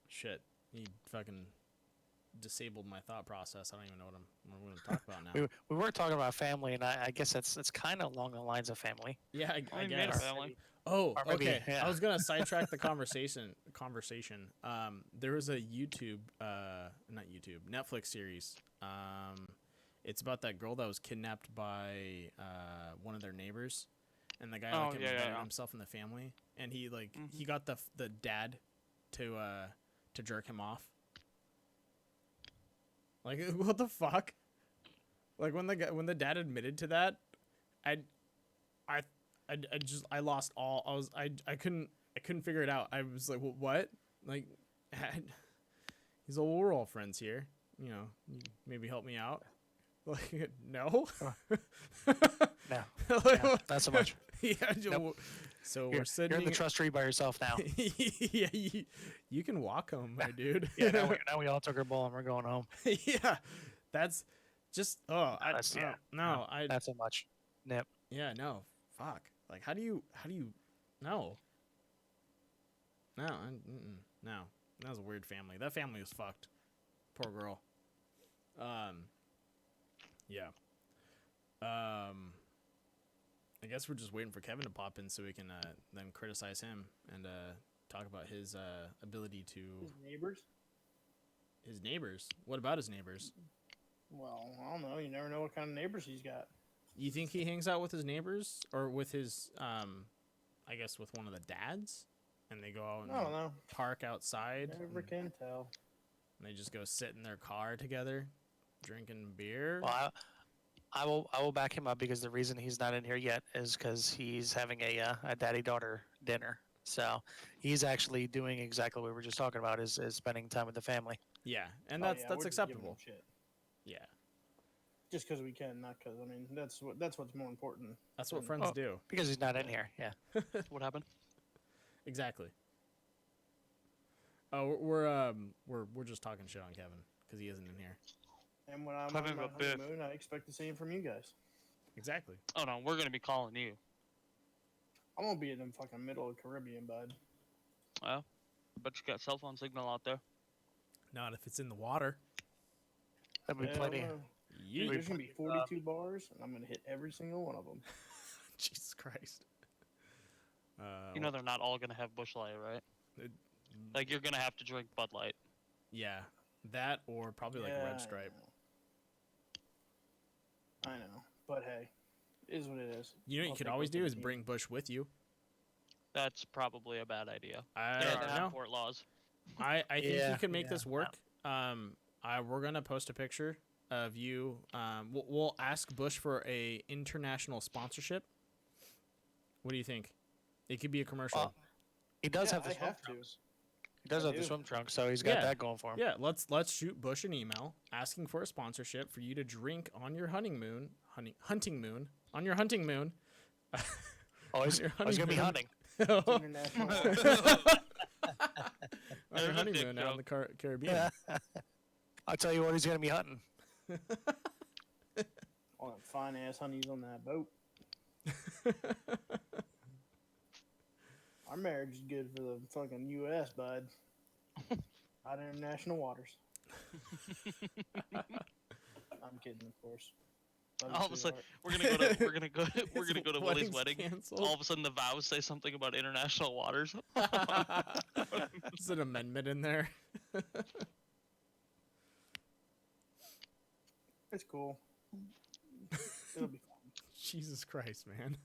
Speaker 1: Shit. He fucking disabled my thought process. I don't even know what I'm going to talk about now.
Speaker 3: We were talking about family, and I guess it's kind of along the lines of family.
Speaker 1: Yeah, I
Speaker 2: We made our
Speaker 1: guess.
Speaker 2: family.
Speaker 1: Oh,
Speaker 3: Or maybe,
Speaker 1: okay.
Speaker 3: yeah.
Speaker 1: I was gonna sidetrack the conversation. There was a not YouTube, Netflix series. It's about that girl that was kidnapped by one of their neighbors, and the guy
Speaker 2: Oh,
Speaker 1: like
Speaker 2: yeah,
Speaker 1: embedded
Speaker 2: yeah.
Speaker 1: himself in the family, and he like
Speaker 2: Mhm.
Speaker 1: he got the dad to jerk him off. Like what the fuck? Like when the dad admitted to that, I lost all. I couldn't figure it out. I was like, well, what? Like, he's all, we're all friends here. You know, you maybe help me out. Like, no.
Speaker 3: No,
Speaker 1: Like,
Speaker 3: no, not so much.
Speaker 1: Yeah.
Speaker 3: Nope.
Speaker 1: So
Speaker 3: You're
Speaker 1: we're sitting.
Speaker 3: in the trust tree by yourself now.
Speaker 1: Yeah, you can walk home, my dude.
Speaker 3: Yeah, now we all took our ball and we're going home.
Speaker 1: Yeah, that's just
Speaker 3: That's- yeah,
Speaker 1: no,
Speaker 3: Not so much. Nip.
Speaker 1: yeah, no, fuck. Like, how do you no, no, that was a weird family. That family was fucked. Poor girl. Yeah. I guess we're just waiting for Kevin to pop in so we can then criticize him and talk about his ability to
Speaker 4: His neighbors?
Speaker 1: his neighbors. What about his neighbors?
Speaker 4: Well, I don't know. You never know what kind of neighbors he's got.
Speaker 1: You think he hangs out with his neighbors or with his I guess with one of the dads, and they go out
Speaker 4: I don't
Speaker 1: and
Speaker 4: know.
Speaker 1: park outside
Speaker 4: Never
Speaker 1: and
Speaker 4: can tell.
Speaker 1: they just go sit in their car together drinking beer?
Speaker 3: Well, I will back him up because the reason he's not in here yet is because he's having a daddy-daughter dinner. So he's actually doing exactly what we were just talking about is spending time with the family.
Speaker 1: Yeah, and
Speaker 4: Oh,
Speaker 1: that's
Speaker 4: yeah, we're just giving him
Speaker 1: acceptable.
Speaker 4: shit.
Speaker 1: Yeah,
Speaker 4: Just because we can, not because I mean that's what's more important.
Speaker 1: that's what
Speaker 4: Mm.
Speaker 1: friends
Speaker 3: Oh.
Speaker 1: do.
Speaker 3: Because he's not in here, yeah.
Speaker 2: What happened?
Speaker 1: Exactly. Oh, we're just talking shit on Kevin because he isn't in here.
Speaker 4: And when I'm
Speaker 2: Clever
Speaker 4: on my
Speaker 2: but biff.
Speaker 4: honeymoon, I expect the same from you guys.
Speaker 1: Exactly.
Speaker 2: Oh no, we're gonna be calling you.
Speaker 4: I'm gonna be in the fucking middle of the Caribbean, bud.
Speaker 2: Well, I bet you got cell phone signal out there.
Speaker 1: Not if it's in the water.
Speaker 3: That'd be
Speaker 4: Hell
Speaker 3: plenty.
Speaker 4: no.
Speaker 1: Yeet.
Speaker 4: There's gonna be 42 bars, and I'm gonna hit every single one of them.
Speaker 1: Jesus Christ.
Speaker 2: You know they're not all gonna have Busch Light, right? Like you're gonna have to drink Bud Light.
Speaker 1: yeah, that or probably like
Speaker 4: Yeah,
Speaker 1: Red Stripe.
Speaker 4: I know, but hey, it is what it is.
Speaker 1: You know what you
Speaker 4: I'll
Speaker 1: could
Speaker 4: take
Speaker 1: always
Speaker 4: what's in
Speaker 1: do
Speaker 4: the
Speaker 1: is
Speaker 4: team.
Speaker 1: bring Bush with you.
Speaker 2: That's probably a bad idea.
Speaker 1: I
Speaker 2: There
Speaker 1: don't
Speaker 2: are
Speaker 1: know.
Speaker 2: import laws.
Speaker 1: I think you
Speaker 3: Yeah,
Speaker 1: can make
Speaker 3: yeah,
Speaker 1: this work. We're gonna post a picture of you. We'll ask Bush for a international sponsorship. What do you think? It could be a commercial.
Speaker 3: Well, he does
Speaker 4: Yeah,
Speaker 3: have the
Speaker 4: I
Speaker 3: swim
Speaker 4: have to.
Speaker 3: trunks. He does
Speaker 4: I
Speaker 3: have the
Speaker 4: do.
Speaker 3: swim trunks, so he's got
Speaker 1: Yeah.
Speaker 3: that going for him.
Speaker 1: Yeah, let's shoot Bush an email asking for a sponsorship for you to drink on your hunting moon, on your hunting moon.
Speaker 3: Oh, he's
Speaker 1: your
Speaker 3: gonna be
Speaker 1: honeymoon.
Speaker 3: hunting.
Speaker 4: It's international.
Speaker 1: on your
Speaker 2: There's a dick
Speaker 1: honeymoon out in the Caribbean.
Speaker 3: Yeah. I'll tell you what, he's gonna be hunting.
Speaker 4: All them fine ass honeys on that boat. Our marriage is good for the fucking U.S., bud. Not international waters. I'm kidding, of course. Love you,
Speaker 2: All of a sudden,
Speaker 4: sweetheart.
Speaker 2: we're gonna go to
Speaker 1: His
Speaker 2: Willie's
Speaker 1: wedding's
Speaker 2: wedding.
Speaker 1: canceled.
Speaker 2: All of a sudden, the vows say something about international waters.
Speaker 1: There's an amendment in there.
Speaker 4: It's cool. It'll be fun.
Speaker 1: Jesus Christ, man.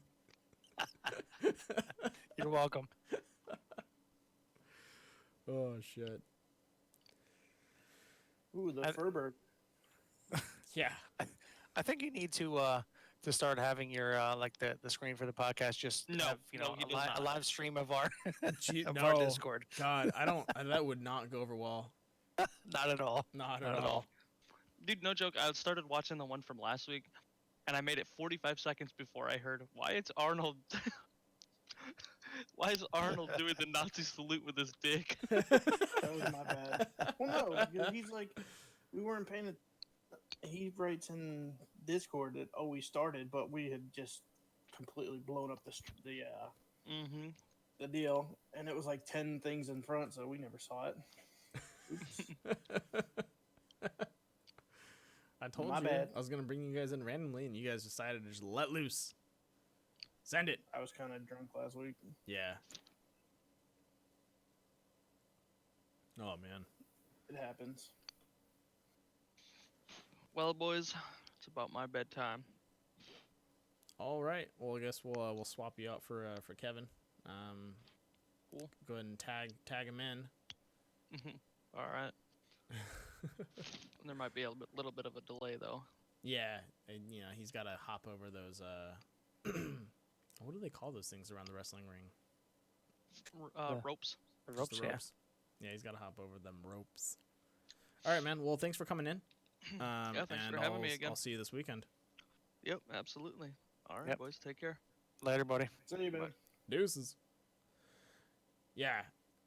Speaker 3: You're welcome.
Speaker 1: Oh shit.
Speaker 4: Ooh, the Furberg.
Speaker 1: Yeah.
Speaker 3: I think you need to start having your like the screen for the podcast just
Speaker 2: No,
Speaker 3: have,
Speaker 2: no, he does
Speaker 3: a
Speaker 2: not.
Speaker 3: live stream of our
Speaker 1: Gee,
Speaker 3: of
Speaker 1: no.
Speaker 3: our Discord.
Speaker 1: God, I don't. That would not go over well.
Speaker 3: Not at all.
Speaker 1: Not
Speaker 3: Not
Speaker 1: at
Speaker 3: at
Speaker 1: all.
Speaker 3: all.
Speaker 2: Dude, no joke. I started watching the one from last week, and I made it 45 seconds before I heard why it's Arnold. Why is Arnold doing the Nazi salute with his dick?
Speaker 4: That was my bad. Well, no, because he's like, we weren't paying it. He writes in Discord that we started, but we had just completely blown up
Speaker 2: Mm-hmm.
Speaker 4: the deal, and it was like 10 things in front, so we never saw it. Oops.
Speaker 1: I told
Speaker 4: My
Speaker 1: you
Speaker 4: bad.
Speaker 1: I was gonna bring you guys in randomly, and you guys decided to just let loose. Send it.
Speaker 4: I was kind of drunk last week.
Speaker 1: Yeah. Oh man.
Speaker 4: It happens.
Speaker 2: Well, boys, it's about my bedtime.
Speaker 1: All right. Well, I guess we'll swap you out for Kevin.
Speaker 2: Cool.
Speaker 1: Go ahead and tag him in.
Speaker 2: All right. There might be a little bit of a delay, though.
Speaker 1: Yeah, and he's got to hop over those. What do they call those things around the wrestling ring?
Speaker 2: Ropes.
Speaker 3: The
Speaker 1: Just
Speaker 3: ropes,
Speaker 1: the ropes. Yeah, he's got to hop over them ropes. All right, man. Well, thanks for coming in.
Speaker 2: Yeah, thanks
Speaker 1: and
Speaker 2: for having me again.
Speaker 1: I'll see you this weekend.
Speaker 2: Yep, absolutely. All right,
Speaker 3: Yep.
Speaker 2: boys, take care.
Speaker 3: Later, buddy.
Speaker 4: See you, man.
Speaker 1: Deuces. Yeah.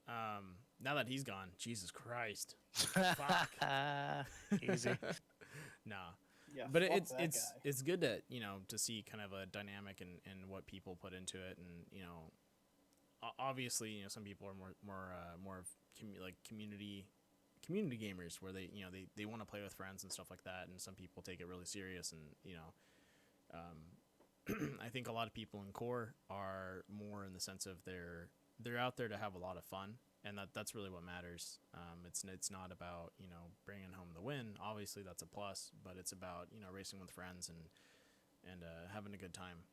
Speaker 1: Now that he's gone, Jesus Christ. Fuck.
Speaker 3: Easy.
Speaker 1: Nah.
Speaker 4: Yeah,
Speaker 1: But
Speaker 4: fuck
Speaker 1: it's
Speaker 4: that
Speaker 1: it's
Speaker 4: guy.
Speaker 1: it's good to to see kind of a dynamic and what people put into it, and obviously some people are more of community gamers where they want to play with friends and stuff like that, and some people take it really serious, and I think a lot of people in core are more in the sense of they're out there to have a lot of fun, and that's really what matters. It's not about bringing home the win. Obviously that's a plus, but it's about racing with friends and having a good time.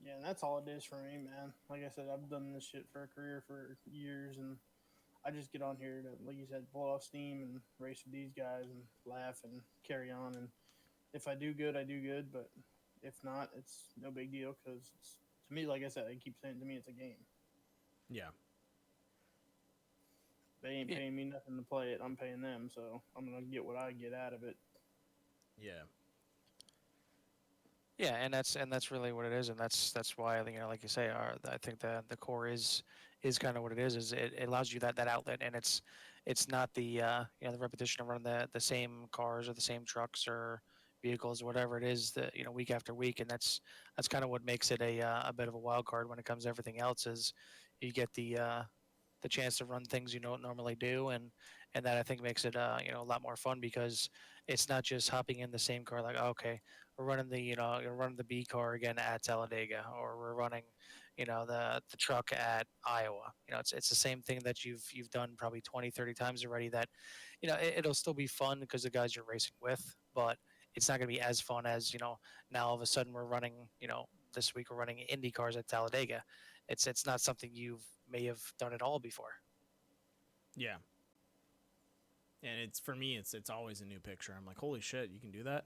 Speaker 4: Yeah, and that's all it is for me, man. Like I said, I've done this shit for a career for years, and I just get on here to, like you said, blow off steam and race with these guys and laugh and carry on. And if I do good, I do good. But if not, it's no big deal because to me, like I said, I keep saying to me, it's a game.
Speaker 1: Yeah.
Speaker 4: They ain't paying me nothing to play it. I'm paying them, so I'm gonna get what I get out of it.
Speaker 1: Yeah.
Speaker 3: Yeah, and that's really what it is, and that's why like you say, I think the core is kind of what it is it allows you that outlet, and it's not the the repetition of running the same cars or the same trucks or vehicles or whatever it is that week after week, and that's kind of what makes it a bit of a wild card when it comes to everything else. Is you get the chance to run things you don't normally do, and that I think makes it a lot more fun, because it's not just hopping in the same car like, okay, we're running the you're running the B car again at Talladega, or we're running the truck at Iowa. It's the same thing that you've done probably 20-30 times already, that it'll still be fun because the guys you're racing with, but it's not going to be as fun as now all of a sudden we're running this week we're running Indy cars at Talladega. It's not something you may have done at all before.
Speaker 1: Yeah. And it's for me, it's always a new picture. I'm like, holy shit, you can do that.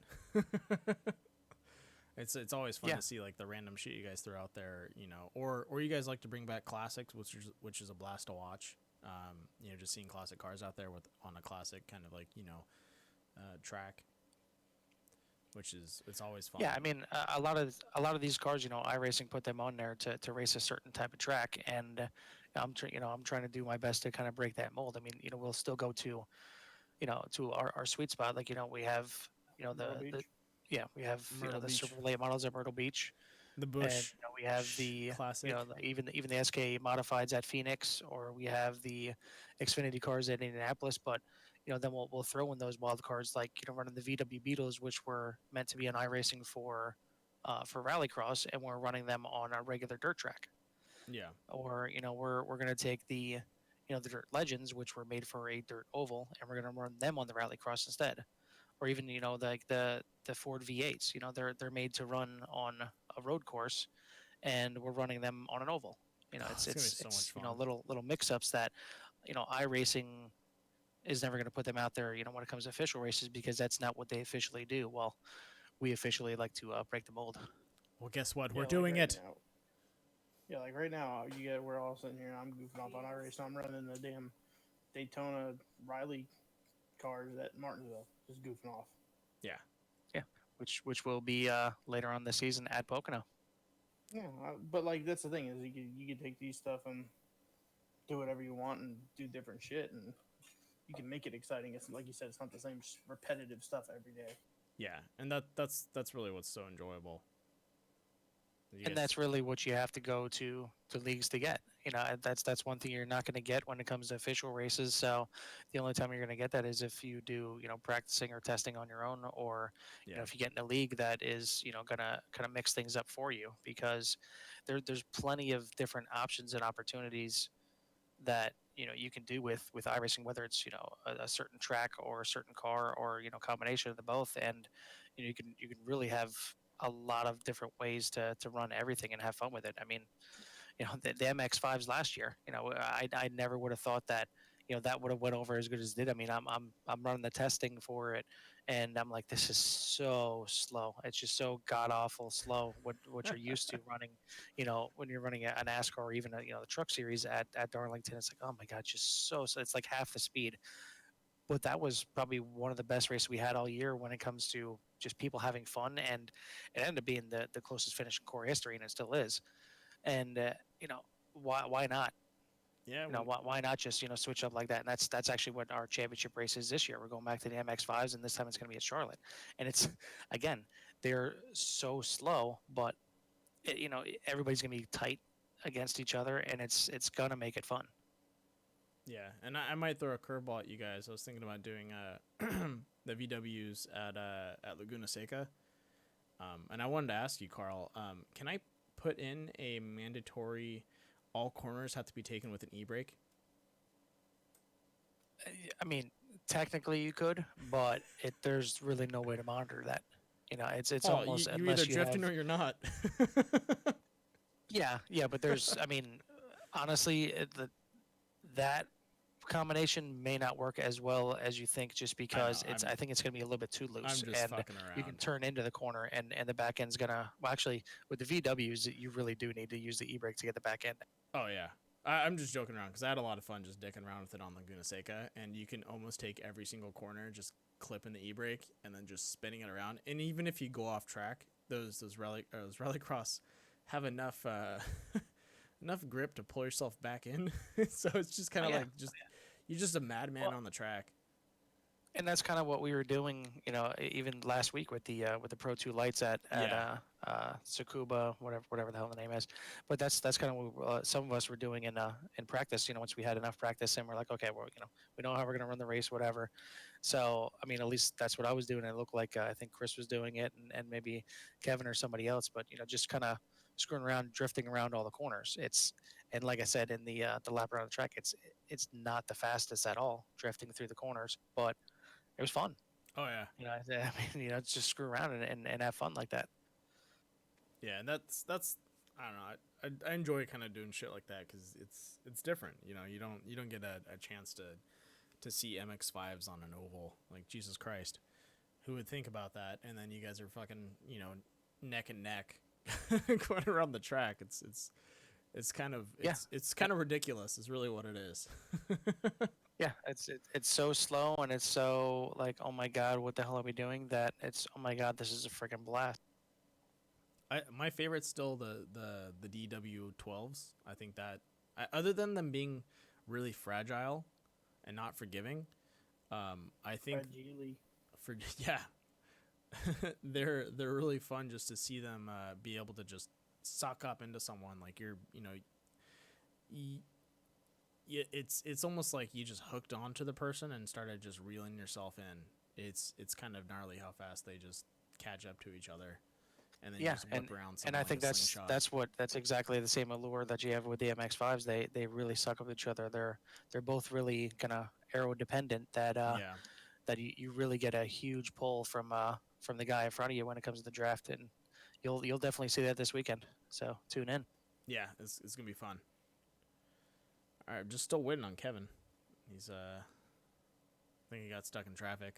Speaker 1: It's always fun to see like the random shit you guys throw out there, or you guys like to bring back classics, which is a blast to watch. Just seeing classic cars out there on a classic kind of like track. which is it's always fun.
Speaker 3: Yeah, I mean, a lot of these cars, iRacing put them on there to race a certain type of track, and I'm trying to do my best to kind of break that mold. I mean, we'll still go to our sweet spot. Like, we have,
Speaker 4: Myrtle
Speaker 3: the
Speaker 4: Beach.
Speaker 3: yeah, we have,
Speaker 1: Myrtle
Speaker 3: the
Speaker 1: Beach,
Speaker 3: super late models at Myrtle Beach,
Speaker 1: the
Speaker 3: and
Speaker 1: Bush
Speaker 3: we have the,
Speaker 1: Classic.
Speaker 3: even the SK modifieds at Phoenix, or we have the Xfinity cars at Indianapolis. But then we'll throw in those wild cards, like running the VW Beetles, which were meant to be an iRacing for rallycross, and we're running them on a regular dirt track.
Speaker 1: Yeah,
Speaker 3: Or we're going to take the dirt legends, which were made for a dirt oval, and we're going to run them on the rallycross instead. Or even like the Ford V8s, they're made to run on a road course, and we're running them on an oval. It's
Speaker 1: it's gonna be
Speaker 3: it's
Speaker 1: so
Speaker 3: it's
Speaker 1: much fun.
Speaker 3: little mix-ups that iRacing is never going to put them out there, when it comes to official races, because that's not what they officially do. Well, we officially like to break the mold.
Speaker 1: Well, guess what?
Speaker 4: Yeah,
Speaker 1: We're
Speaker 4: like
Speaker 1: doing
Speaker 4: right
Speaker 1: it.
Speaker 4: now. Yeah, like right now, we're all sitting here. I'm goofing off on iRacing. I'm running the damn Daytona Riley cars at Martinsville, just goofing off.
Speaker 1: Yeah,
Speaker 3: Yeah, which will be later on this season at Pocono.
Speaker 4: Yeah, but like that's the thing is you can take these stuff and do whatever you want and do different shit, and you can make it exciting. It's like you said, it's not the same repetitive stuff every day.
Speaker 1: yeah, and that's really what's so enjoyable. You
Speaker 3: And
Speaker 1: guys,
Speaker 3: that's really what you have to go to leagues to get. And that's one thing you're not going to get when it comes to official races. So the only time you're going to get that is if you do practicing or testing on your own, or
Speaker 1: yeah,
Speaker 3: if you get in a league that is going to kind of mix things up for you, because there's plenty of different options and opportunities that you can do with iRacing, whether it's a certain track or a certain car, or combination of the both. And you can really have a lot of different ways to run everything and have fun with it. I mean, the MX5s last year, I never would have thought that that would have went over as good as it did. I mean, I'm running the testing for it, and I'm like, this is so slow. It's just so god awful slow. What you're used to running, when you're running a NASCAR, or even the truck series at Darlington, it's like, oh my god, just so it's like half the speed. But that was probably one of the best races we had all year when it comes to just people having fun, and it ended up being the closest finish in core history, and it still is. And why not?
Speaker 1: yeah.
Speaker 3: Why not just switch up like that? And that's actually what our championship race is this year. We're going back to the MX5s, and this time it's going to be at Charlotte. And it's again, they're so slow, but everybody's going to be tight against each other, and it's going to make it fun.
Speaker 1: Yeah, and I might throw a curveball at you guys. I was thinking about doing the VWs at Laguna Seca, and I wanted to ask you, Carl, can I put in a mandatory all corners have to be taken with an e-brake?
Speaker 3: I mean, technically you could, but there's really no way to monitor that. It's almost,
Speaker 1: you're either
Speaker 3: unless you
Speaker 1: drifting
Speaker 3: have.
Speaker 1: or you're not.
Speaker 3: Yeah, but there's. I mean, honestly, that combination may not work as well as you think, just because I think it's going to be a little bit too
Speaker 1: I'm
Speaker 3: loose,
Speaker 1: just
Speaker 3: and
Speaker 1: fucking
Speaker 3: you can
Speaker 1: around.
Speaker 3: turn into the corner, and the back end's gonna. Well, actually, with the VWs, you really do need to use the e-brake to get the back end.
Speaker 1: Oh yeah, I'm just joking around because I had a lot of fun just dicking around with it on Laguna Seca, and you can almost take every single corner, just clipping the e-brake and then just spinning it around. And even if you go off track, those rallycross have enough enough grip to pull yourself back in. So it's just kind of like you're just a madman on the track.
Speaker 3: And that's kind of what we were doing, even last week with the Pro 2 lights at Tsukuba, whatever the hell the name is. But that's kind of what some of us were doing in practice. Once we had enough practice, and we're like, okay, well, we know how we're gonna run the race, whatever. So I mean, at least that's what I was doing. It looked like I think Chris was doing it, and maybe Kevin or somebody else. But just kind of screwing around, drifting around all the corners. And like I said in the lap around the track, it's not the fastest at all, drifting through the corners, but it was fun.
Speaker 1: Oh yeah,
Speaker 3: I mean, it's just screw around and have fun like that.
Speaker 1: yeah, and that's I don't know. I enjoy kind of doing shit like that because it's different. You don't get a chance to see MX5s on an oval. Like, Jesus Christ, who would think about that? And then you guys are fucking neck and neck going around the track. It's kind of it's kind of ridiculous. Is really what it is.
Speaker 3: Yeah, it's so slow and it's so like, oh my god, what the hell are we doing? That it's, oh my god, this is a freaking blast.
Speaker 1: My favorite's still the DW12s. I think that other than them being really fragile and not forgiving, I think
Speaker 4: Fragile.
Speaker 1: for yeah, they're really fun just to see them be able to just suck up into someone like y- it's almost like you just hooked onto the person and started just reeling yourself in. It's kind of gnarly how fast they just catch up to each other and then you
Speaker 3: Yeah,
Speaker 1: just whip around
Speaker 3: and
Speaker 1: someone
Speaker 3: I
Speaker 1: like a
Speaker 3: think
Speaker 1: slingshot.
Speaker 3: that's exactly the same allure that you have with the MX-5s. They really suck up each other. They're both really kind of aero dependent.
Speaker 1: Yeah,
Speaker 3: That you really get a huge pull from the guy in front of you when it comes to the draft, and you'll definitely see that this weekend. So tune in.
Speaker 1: yeah, it's gonna be fun. All right, just still waiting on Kevin. He's I think he got stuck in traffic.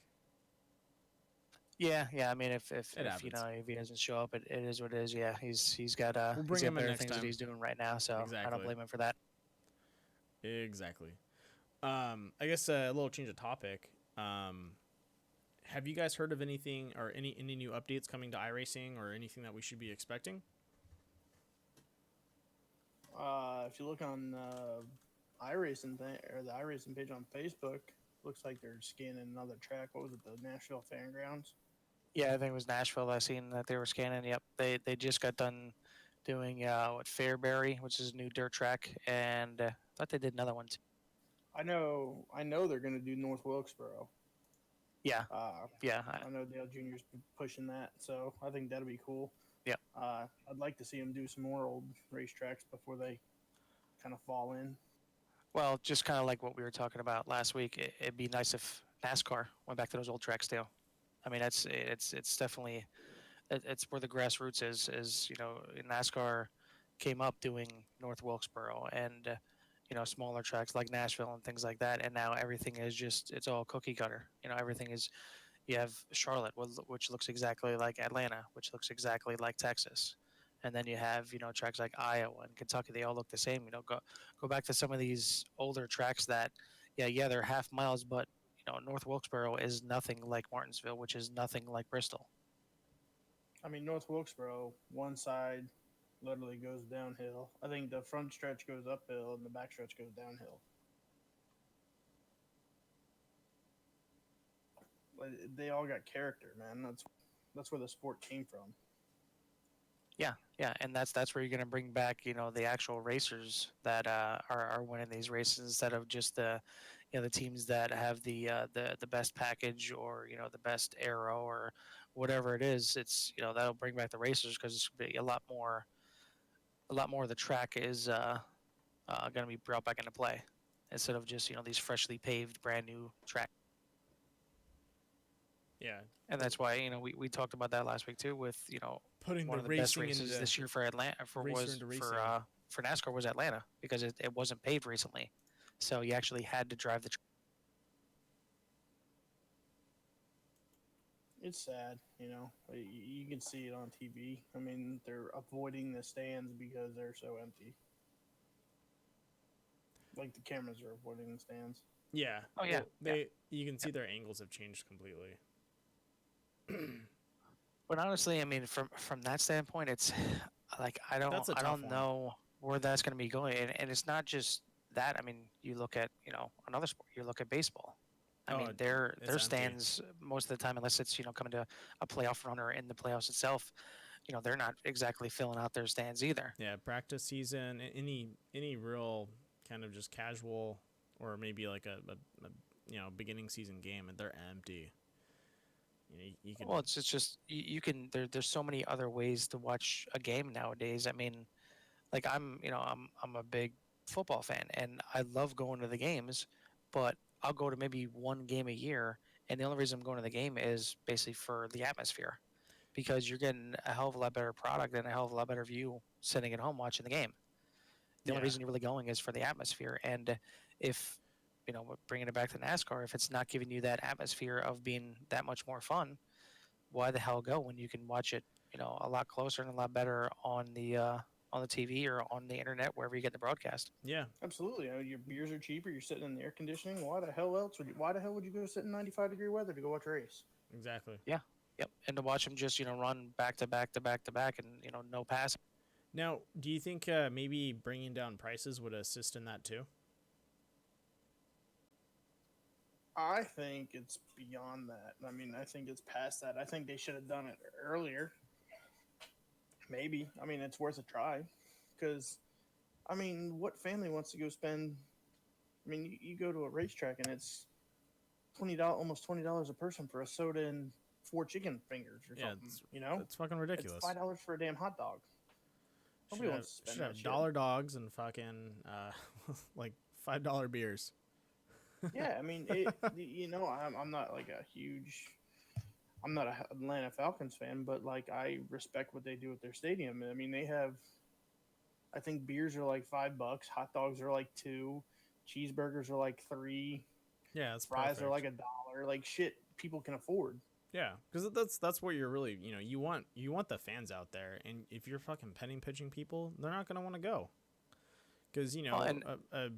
Speaker 3: Yeah. I mean,
Speaker 1: It
Speaker 3: if you
Speaker 1: happens.
Speaker 3: know if he doesn't show up, it is what it is. Yeah, he's got
Speaker 1: We'll
Speaker 3: he's
Speaker 1: bring
Speaker 3: got
Speaker 1: him in
Speaker 3: better
Speaker 1: next
Speaker 3: things that
Speaker 1: time.
Speaker 3: he's doing right now. So I don't
Speaker 1: Exactly.
Speaker 3: blame him for that.
Speaker 1: Exactly. I guess a little change of topic. Have you guys heard of anything or any new updates coming to iRacing or anything that we should be expecting?
Speaker 4: If you look on iRacing thing or the iRacing page on Facebook, looks like they're scanning another track. What was it? The Nashville Fairgrounds.
Speaker 3: Yeah, I think it was Nashville. I seen that they were scanning. Yep, they just got done doing what Fairbury, which is a new dirt track, and I thought they did another one too.
Speaker 4: I know they're going to do North Wilkesboro.
Speaker 3: Yeah,
Speaker 4: Uh,
Speaker 3: yeah,
Speaker 4: I know Dale Jr.'s pushing that, so I think that'll be cool.
Speaker 3: yeah.
Speaker 4: I'd like to see them do some more old racetracks before they kind of fall in.
Speaker 3: Well, just kind of like what we were talking about last week. It'd be nice if NASCAR went back to those old tracks too. I mean, it's definitely it's where the grassroots is. NASCAR came up doing North Wilkesboro and smaller tracks like Nashville and things like that, and now everything is just it's all cookie cutter. Everything is you have Charlotte, which looks exactly like Atlanta, which looks exactly like Texas, and then you have tracks like Iowa and Kentucky. They all look the same. Go back to some of these older tracks that, yeah, they're half miles, but North Wilkesboro is nothing like Martinsville, which is nothing like Bristol.
Speaker 4: I mean, North Wilkesboro, one side literally goes downhill. I think the front stretch goes uphill and the back stretch goes downhill. But they all got character, man. That's where the sport came from.
Speaker 3: Yeah, and that's where you're going to bring back the actual racers that are winning these races instead of just the teams that have the best package or the best arrow or whatever it is. It's that'll bring back the racers because it's gonna be a lot more of the track is going to be brought back into play instead of just these freshly paved brand new tracks.
Speaker 1: Yeah,
Speaker 3: And that's why we talked about that last week too with
Speaker 1: putting
Speaker 3: one
Speaker 1: the
Speaker 3: of the best
Speaker 1: racing
Speaker 3: races
Speaker 1: into
Speaker 3: this year for Atlanta
Speaker 1: racer into racing.
Speaker 3: for NASCAR was Atlanta because it wasn't paved recently, so you actually had to drive the.
Speaker 4: It's sad, you know. You can see it on TV. I mean, they're avoiding the stands because they're so empty. Like the cameras are avoiding the stands.
Speaker 1: Yeah.
Speaker 3: Oh yeah,
Speaker 1: Well,
Speaker 3: yeah.
Speaker 1: you can see their angles have changed completely.
Speaker 3: But honestly, I mean, from that standpoint, it's like
Speaker 1: That's a
Speaker 3: I
Speaker 1: tough
Speaker 3: don't
Speaker 1: one.
Speaker 3: know where that's going to be going, and it's not just that. I mean, you look at another sport. You look at baseball. I
Speaker 1: Oh,
Speaker 3: mean, their
Speaker 1: it's empty.
Speaker 3: stands most of the time, unless it's coming to a playoff run or in the playoffs itself, they're not exactly filling out their stands either.
Speaker 1: Yeah, practice season, any real kind of just casual or maybe like a beginning season game, and they're empty. You can.
Speaker 3: Well, it's just you can there's so many other ways to watch a game nowadays. I mean, like I'm a big football fan and I love going to the games, but I'll go to maybe one game a year, and the only reason I'm going to the game is basically for the atmosphere because you're getting a hell of a lot better product and a hell of a lot better view sitting at home watching the game. The only
Speaker 1: Yeah,
Speaker 3: reason you're really going is for the atmosphere, and if bringing it back to NASCAR, if it's not giving you that atmosphere of being that much more fun, why the hell go when you can watch it a lot closer and a lot better on on the TV or on the internet, wherever you get the broadcast.
Speaker 1: Yeah.
Speaker 4: Absolutely. I mean, your beers are cheaper. You're sitting in the air conditioning. Why the hell would you go sit in 95-degree weather to go watch a race?
Speaker 1: Exactly.
Speaker 3: Yeah. Yep. And to watch them just, run back to back to back to back and, no passing.
Speaker 1: Now, do you think maybe bringing down prices would assist in that too?
Speaker 4: I think it's beyond that. I mean, I think it's past that. I think they should have done it earlier. Maybe. I mean, it's worth a try. Because, I mean, what family wants to go spend? I mean, you go to a racetrack and it's $20, almost $20 a person for a soda and 4 chicken fingers or
Speaker 1: Yeah,
Speaker 4: something. You know,
Speaker 1: it's fucking ridiculous.
Speaker 4: it's $5 for a damn hot dog. Nobody wants to spend
Speaker 1: should
Speaker 4: that
Speaker 1: have
Speaker 4: shit.
Speaker 1: dollar dogs and fucking like $5 beers.
Speaker 4: Yeah, I mean, I'm not like a huge. I'm not a Atlanta Falcons fan, but like I respect what they do at their stadium. I mean, they have. I think beers are like $5, hot dogs are like 2, cheeseburgers are like 3,
Speaker 1: Yeah, it's
Speaker 4: fries are
Speaker 1: perfect.
Speaker 4: like $1. Like shit, people can afford.
Speaker 1: Yeah, because that's what you're really you want the fans out there, and if you're fucking penny pitching people, they're not gonna want to go, because
Speaker 3: And
Speaker 1: a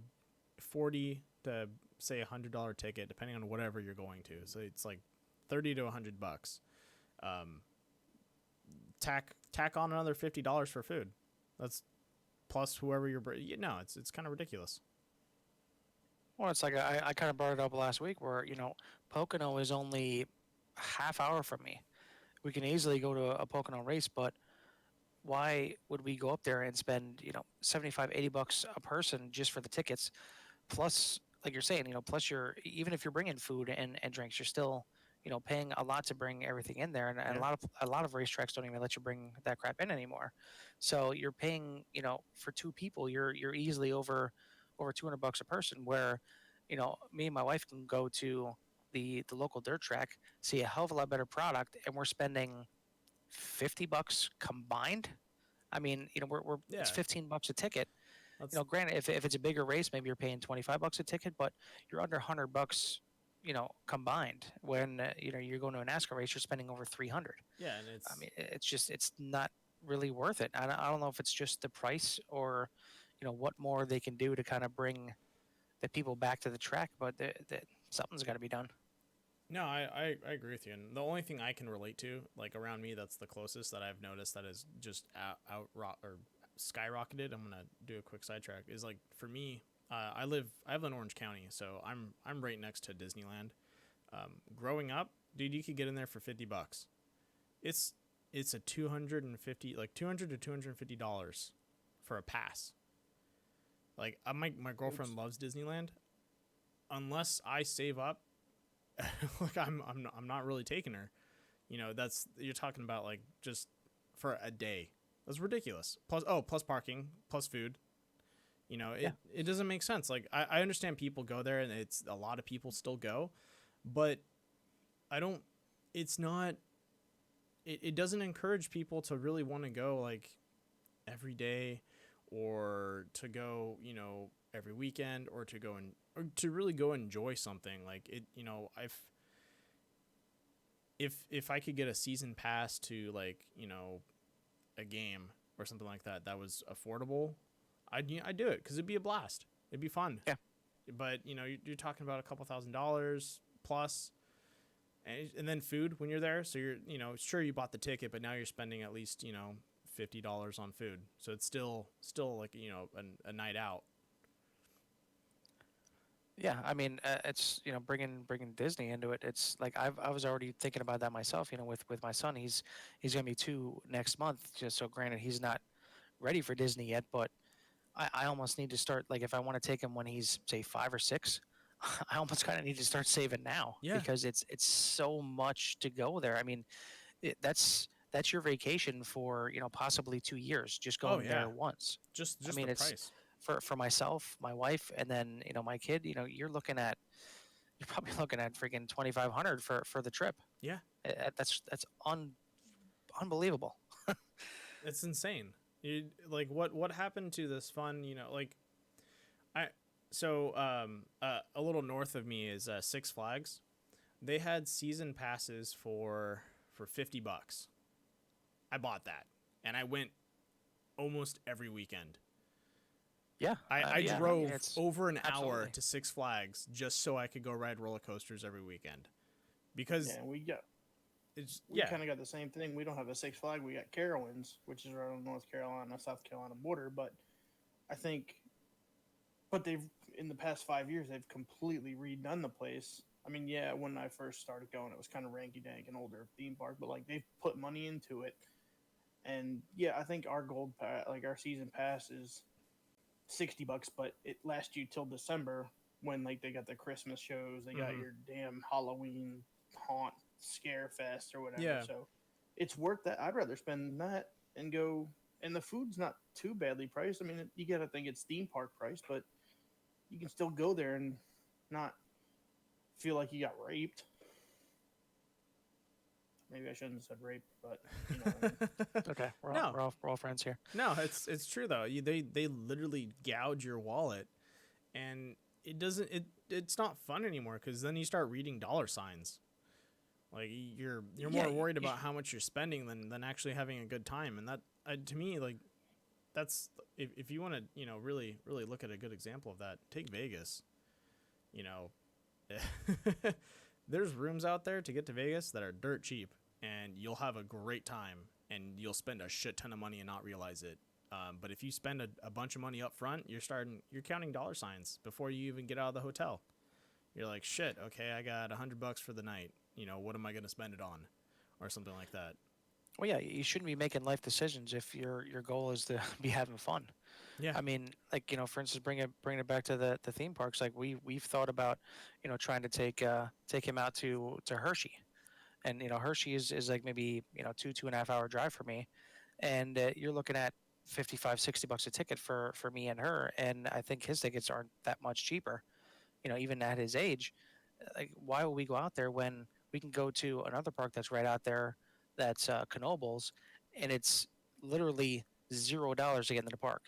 Speaker 1: 40 to say $100 ticket, depending on whatever you're going to, so it's like $30 to $100. Tack on another $50 for food. That's plus whoever you're. It's kind of ridiculous.
Speaker 3: well, it's like I kind of brought it up last week where, Pocono is only a half hour from me. We can easily go to a Pocono race, but why would we go up there and spend, 75, $80 a person just for the tickets? Plus, like you're saying, plus even if you're bringing food and drinks, you're still, paying a lot to bring everything in there. And
Speaker 1: Yeah.
Speaker 3: a lot of racetracks don't even let you bring that crap in anymore. So you're paying, for 2 people, you're easily over $200 a person, where, me and my wife can go to the local dirt track, see a hell of a lot better product, and we're spending $50 combined. I mean, we're
Speaker 1: Yeah.
Speaker 3: it's $15 a ticket.
Speaker 1: That's
Speaker 3: Granted, if it's a bigger race, maybe you're paying $25 a ticket, but you're under $100, combined. When you're going to a NASCAR race, you're spending over 300.
Speaker 1: yeah, and it's
Speaker 3: I mean, it's not really worth it. I don't know if it's just the price or, what more they can do to kind of bring the people back to the track, but something's got to be done.
Speaker 1: No, I agree with you. And the only thing I can relate to, like around me, that's the closest that I've noticed that is just or skyrocketed. I'm gonna do a quick sidetrack. Is like for me, I live in Orange County, so I'm right next to Disneyland. Growing up, dude, you could get in there for $50. It's a $200 to $250 for a pass. Like my girlfriend loves Disneyland. Unless I save up. Like I'm not really taking her. That's you're talking about like just for a day. That's ridiculous. Plus parking, plus food. It doesn't make sense. Like I understand people go there and it's a lot of people still go, but it doesn't encourage people to really want to go like every day or to go, every weekend or to really go enjoy something like it. If I could get a season pass to like, a game or something like that was affordable, I'd do it because it'd be a blast. It'd be fun.
Speaker 3: Yeah.
Speaker 1: But you're talking about a couple $1,000 plus, and then food when you're there. So you're sure you bought the ticket, but now you're spending at least $50 on food. So it's still like a night out.
Speaker 3: Yeah, I mean, it's bringing Disney into it. It's like I was already thinking about that myself. With my son, he's gonna be 2 next month. Just so granted, he's not ready for Disney yet, but I almost need to start, like, if I want to take him when he's say 5 or 6, I almost kind of need to start saving now.
Speaker 1: Yeah.
Speaker 3: Because it's so much to go there. I mean, that's your vacation for possibly 2 years just going there once.
Speaker 1: Just
Speaker 3: I mean,
Speaker 1: the
Speaker 3: it's
Speaker 1: price.
Speaker 3: for myself, my wife, and then my kid. You're probably looking at freaking 2,500 for the trip.
Speaker 1: Yeah.
Speaker 3: That's unbelievable.
Speaker 1: It's insane. Like what happened to this fun? Like a little north of me is Six Flags. They had season passes for $50. I bought that, and I went almost every weekend.
Speaker 3: Yeah,
Speaker 1: I
Speaker 3: yeah.
Speaker 1: drove
Speaker 3: It's
Speaker 1: over an hour
Speaker 3: absolutely.
Speaker 1: to Six Flags just so I could go ride roller coasters every weekend. Because
Speaker 4: Yeah,
Speaker 1: it's,
Speaker 4: we
Speaker 1: yeah,
Speaker 4: kind of got the same thing. We don't have a Six Flag. We got Carowinds, which is right on the North Carolina South Carolina border. But I think, but they've in the past 5 years they've completely redone the place. I mean, yeah, when I first started going, it was kind of ranky dank and older theme park, but like they've put money into it. And yeah, I think our gold pass, like our season pass, is $60, but it lasts you till December when like they got the Christmas shows, they got
Speaker 1: mm-hmm.
Speaker 4: your damn Halloween haunt scare fest or whatever.
Speaker 1: Yeah.
Speaker 4: So it's worth that. I'd rather spend that and go. And the food's not too badly priced. I mean, you gotta think it's theme park price, but you can still go there and not feel like you got raped. Maybe I shouldn't have said rape, but you know what I mean.
Speaker 3: Okay.
Speaker 1: No,
Speaker 3: We're all friends here.
Speaker 1: no, it's true though. They literally gouge your wallet, and it's not fun anymore because then you start reading dollar signs. Like you're
Speaker 3: Yeah,
Speaker 1: more worried
Speaker 3: you
Speaker 1: about how much you're spending than actually having a good time, and that to me, like, that's if you want to really look at a good example of that, take Vegas. You know, there's rooms out there to get to Vegas that are dirt cheap, and you'll have a great time, and you'll spend a shit ton of money and not realize it. But if you spend a bunch of money up front, you're counting dollar signs before you even get out of the hotel. You're like, shit, okay, I got $100 for the night. What am I gonna spend it on, or something like that.
Speaker 3: Well, yeah, you shouldn't be making life decisions if your goal is to be having fun.
Speaker 1: Yeah.
Speaker 3: I mean, like for instance, bring it back to the theme parks. Like we've thought about, trying to take him out to Hershey, and Hershey is like maybe 2.5 hour drive for me, and you're looking at 55 $60 a ticket for me and her, and I think his tickets aren't that much cheaper. Even at his age, like why would we go out there when we can go to another park that's right out there, that's Knoebels, and it's literally $0 to get into the park.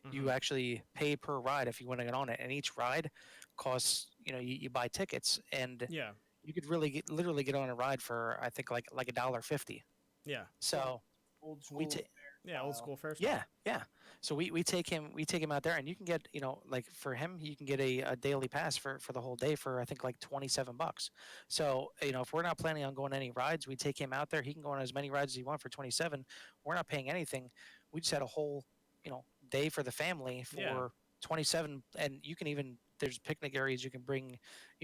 Speaker 1: Mm-hmm.
Speaker 3: You actually pay per ride if you want to get on it, and each ride costs, you buy tickets, and
Speaker 1: Yeah.
Speaker 3: you could literally get on a ride for I think like $1.50.
Speaker 1: Yeah.
Speaker 3: So
Speaker 4: Old
Speaker 3: we
Speaker 4: school
Speaker 3: ta-
Speaker 1: Yeah. Old
Speaker 4: style.
Speaker 1: school fair style.
Speaker 3: yeah. So we take him out there, and you can get, like for him, you can get a daily pass for the whole day for I think like $27. So if we're not planning on going any rides, we take him out there. He can go on as many rides as he wants for 27. We're not paying anything. We just had a whole day for the family
Speaker 1: Yeah.
Speaker 3: for 27, and you can even there's picnic areas you can bring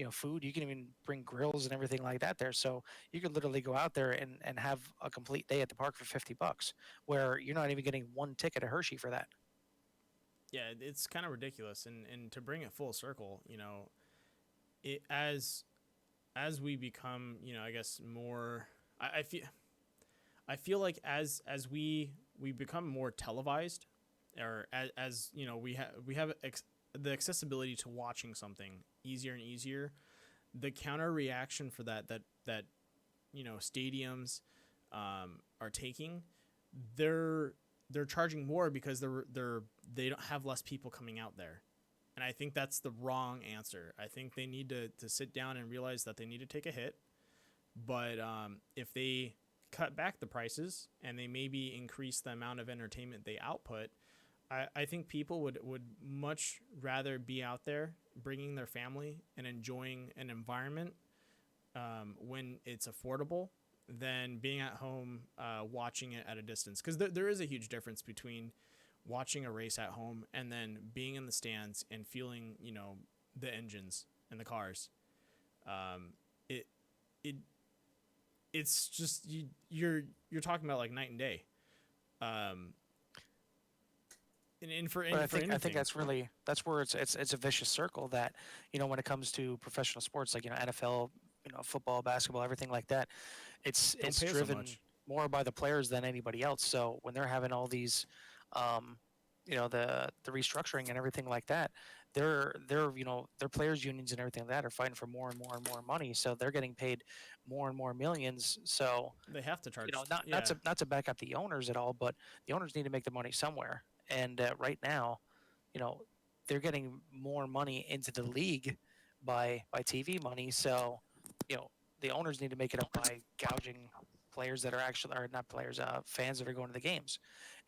Speaker 3: food. You can even bring grills and everything like that there. So you could literally go out there and have a complete day at the park for $50, where you're not even getting one ticket at Hershey for that.
Speaker 1: Yeah. It's kind of ridiculous, and to bring it full circle, it as we become, I guess more. I feel like as we become more televised, or as we have the accessibility to watching something easier and easier. The counter reaction for that stadiums are taking, they're charging more because they don't have less people coming out there. And I think that's the wrong answer. I think they need to sit down and realize that they need to take a hit. But if they cut back the prices and they maybe increase the amount of entertainment they output, I think people would much rather be out there bringing their family and enjoying an environment when it's affordable than being at home watching it at a distance. Because there is a huge difference between watching a race at home and then being in the stands and feeling, the engines and the cars. It it it's just you're talking about like night and day. Um, and for
Speaker 3: But
Speaker 1: for
Speaker 3: I think
Speaker 1: anything,
Speaker 3: that's where it's a vicious circle that when it comes to professional sports like NFL, football, basketball, everything like that,
Speaker 1: don't
Speaker 3: it's
Speaker 1: pay so
Speaker 3: driven
Speaker 1: much.
Speaker 3: more by the players than anybody else. So when they're having all these, um, the restructuring and everything like that, their players unions and everything like that are fighting for more and more and more money. So they're getting paid more and more millions. So
Speaker 1: They have to charge.
Speaker 3: not
Speaker 1: Yeah,
Speaker 3: to back up the owners at all, but the owners need to make the money somewhere. And right now, you know, they're getting more money into the league by TV money. So, the owners need to make it up by gouging players that are actually, or not players, fans that are going to the games.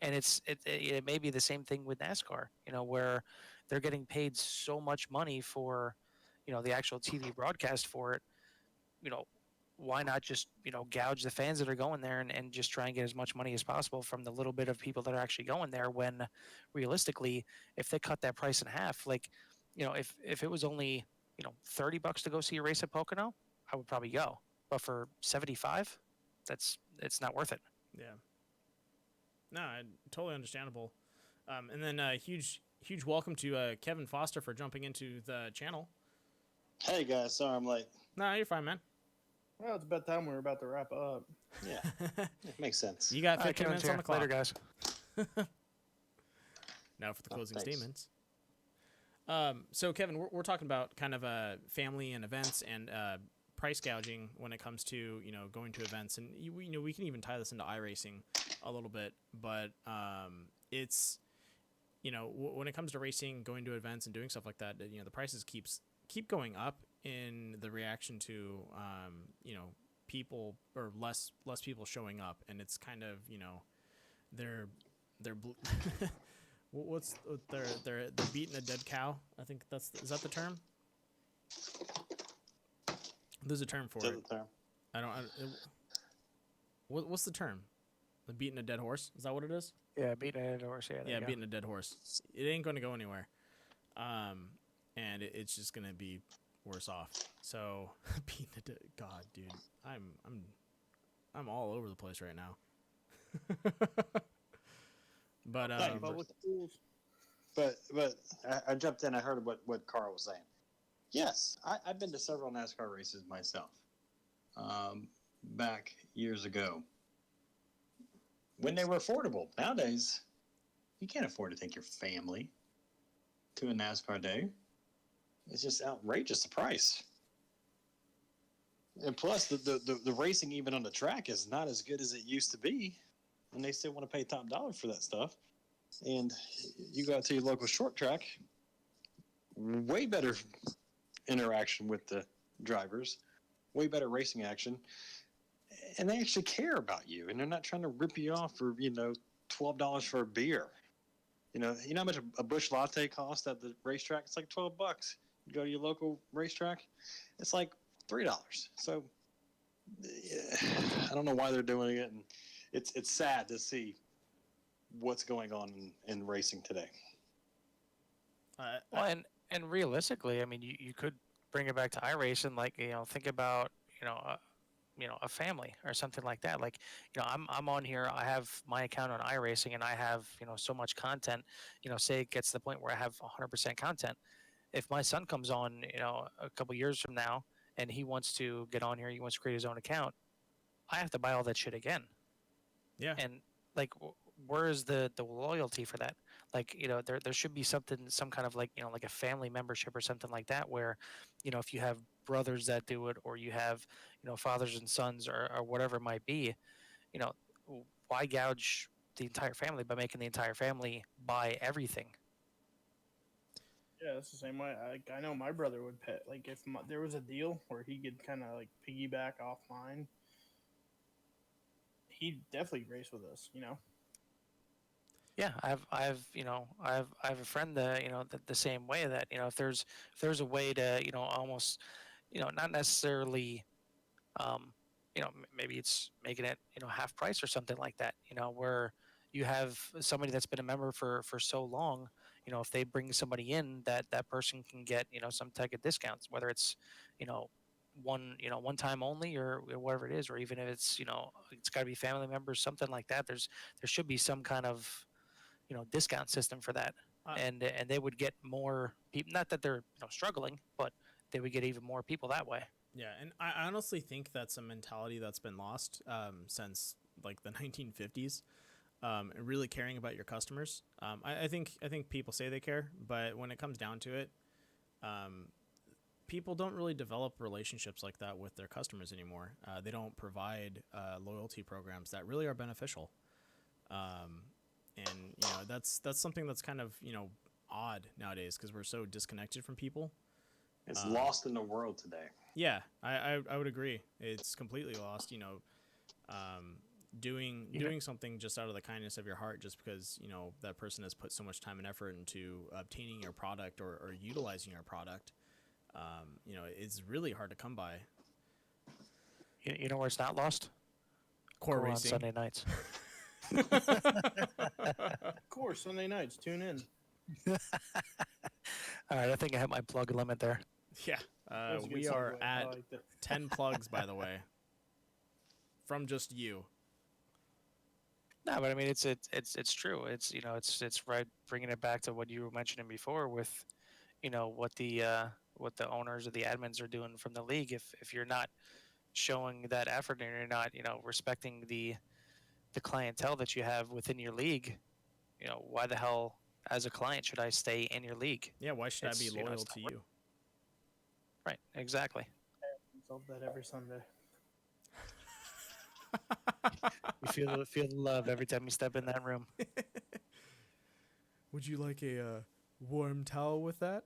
Speaker 3: And it may be the same thing with NASCAR, where they're getting paid so much money for, the actual TV broadcast for it. you know, Why not just, gouge the fans that are going there and just try and get as much money as possible from the little bit of people that are actually going there, when realistically, if they cut that price in half, like, if it was only, $30 to go see a race at Pocono, I would probably go. But for 75, it's not worth it.
Speaker 1: Yeah. No, totally understandable. And then huge welcome to Kevin Foster for jumping into the channel.
Speaker 6: Hey guys, sorry I'm late.
Speaker 1: No, you're fine, man.
Speaker 4: Well, it's about time we're about to wrap up.
Speaker 6: Yeah, it makes sense.
Speaker 1: You got
Speaker 3: All right,
Speaker 1: 15 minutes on the clock.
Speaker 3: Later, guys.
Speaker 1: Now for the closing
Speaker 6: thanks.
Speaker 1: statements. So Kevin, we're talking about kind of family and events and price gouging when it comes to going to events, and we can even tie this into iRacing a little bit, but it's when it comes to racing, going to events and doing stuff like that, the prices keep going up in the reaction to people, or less people showing up, and it's kind of they're they're beating a dead cow. I think is that the term? There's a term for
Speaker 6: Is that
Speaker 1: it.
Speaker 6: the term?
Speaker 1: What's the term? The beating a dead horse? Is that what it is?
Speaker 3: Yeah, beating a dead horse. Yeah, there you go.
Speaker 1: Beating a dead horse. It ain't going to go anywhere, and it's just going to be worse off. So beating a dead God, dude, I'm all over the place right now. But
Speaker 4: Public schools.
Speaker 6: But I jumped in. I heard what Carl was saying. Yes, I've been to several NASCAR races myself. Back years ago, when they were affordable. Nowadays, you can't afford to take your family to a NASCAR day. It's just outrageous, the price. And plus, the racing even on the track is not as good as it used to be, and they still want to pay top dollar for that stuff. And you go out to your local short track, way better interaction with the drivers, way better racing action, and they actually care about you, and they're not trying to rip you off for $12 for a beer. You know how much a Busch Latte costs at the racetrack? It's like $12. You go to your local racetrack, it's like $3. So I don't know why they're doing it, and it's sad to see what's going on in racing today.
Speaker 3: Well, and realistically, I mean, you could bring it back to iRacing, like, think about, a family or something like that. Like, I'm on here, I have my account on iRacing, and I have, so much content, say it gets to the point where I have 100% content. If my son comes on, a couple years from now, and he wants to get on here, he wants to create his own account, I have to buy all that shit again.
Speaker 1: Yeah.
Speaker 3: And like, where is the loyalty for that? Like, there should be some kind of like, like a family membership or something like that, where, if you have brothers that do it, or you have, fathers and sons, or whatever it might be, why gouge the entire family by making the entire family buy everything?
Speaker 4: Yeah, it's the same way. I know my brother would pay. Like, if there was a deal where he could kind of like piggyback off mine, he'd definitely race with us.
Speaker 3: Yeah, I have a friend that the same way, that if there's a way to almost not necessarily maybe it's making it half price or something like that, where you have somebody that's been a member for so long, if they bring somebody in, that person can get some type of discounts, whether it's one time only, or whatever it is, or even if it's it's got to be family members, something like that. There should be some kind of discount system for that, and they would get more people. Not that they're struggling, but they would get even more people that way.
Speaker 1: Yeah, and I honestly think that's a mentality that's been lost since like the 1950s. And really caring about your customers. I think people say they care, but when it comes down to it, people don't really develop relationships like that with their customers anymore. They don't provide loyalty programs that really are beneficial. And that's something that's kind of odd nowadays, because we're so disconnected from people.
Speaker 6: It's lost in the world today.
Speaker 1: Yeah, I would agree. It's completely lost. Doing something just out of the kindness of your heart, just because that person has put so much time and effort into obtaining your product or utilizing your product, it's really hard to come by.
Speaker 3: You know where it's not lost?
Speaker 1: Core
Speaker 3: Go on
Speaker 1: racing.
Speaker 3: Sunday nights.
Speaker 4: Of course, Sunday nights, tune in.
Speaker 3: All right, I think I hit my plug limit there.
Speaker 1: Yeah,
Speaker 4: That's a good
Speaker 1: we
Speaker 4: segue.
Speaker 1: are
Speaker 4: I
Speaker 1: at
Speaker 4: liked it.
Speaker 1: 10 plugs, by the way, from just you.
Speaker 3: No, but I mean it's true. It's right, bringing it back to what you were mentioning before with, what the owners or the admins are doing from the league. If you're not showing that effort and you're not respecting the clientele that you have within your league, why the hell as a client should I stay in your league?
Speaker 1: Yeah, why should I be loyal
Speaker 3: it's
Speaker 1: to
Speaker 3: not
Speaker 1: you?
Speaker 3: Right, exactly.
Speaker 4: Solve that every Sunday.
Speaker 3: You feel the love every time you step in that room.
Speaker 1: Would you like a warm towel with that?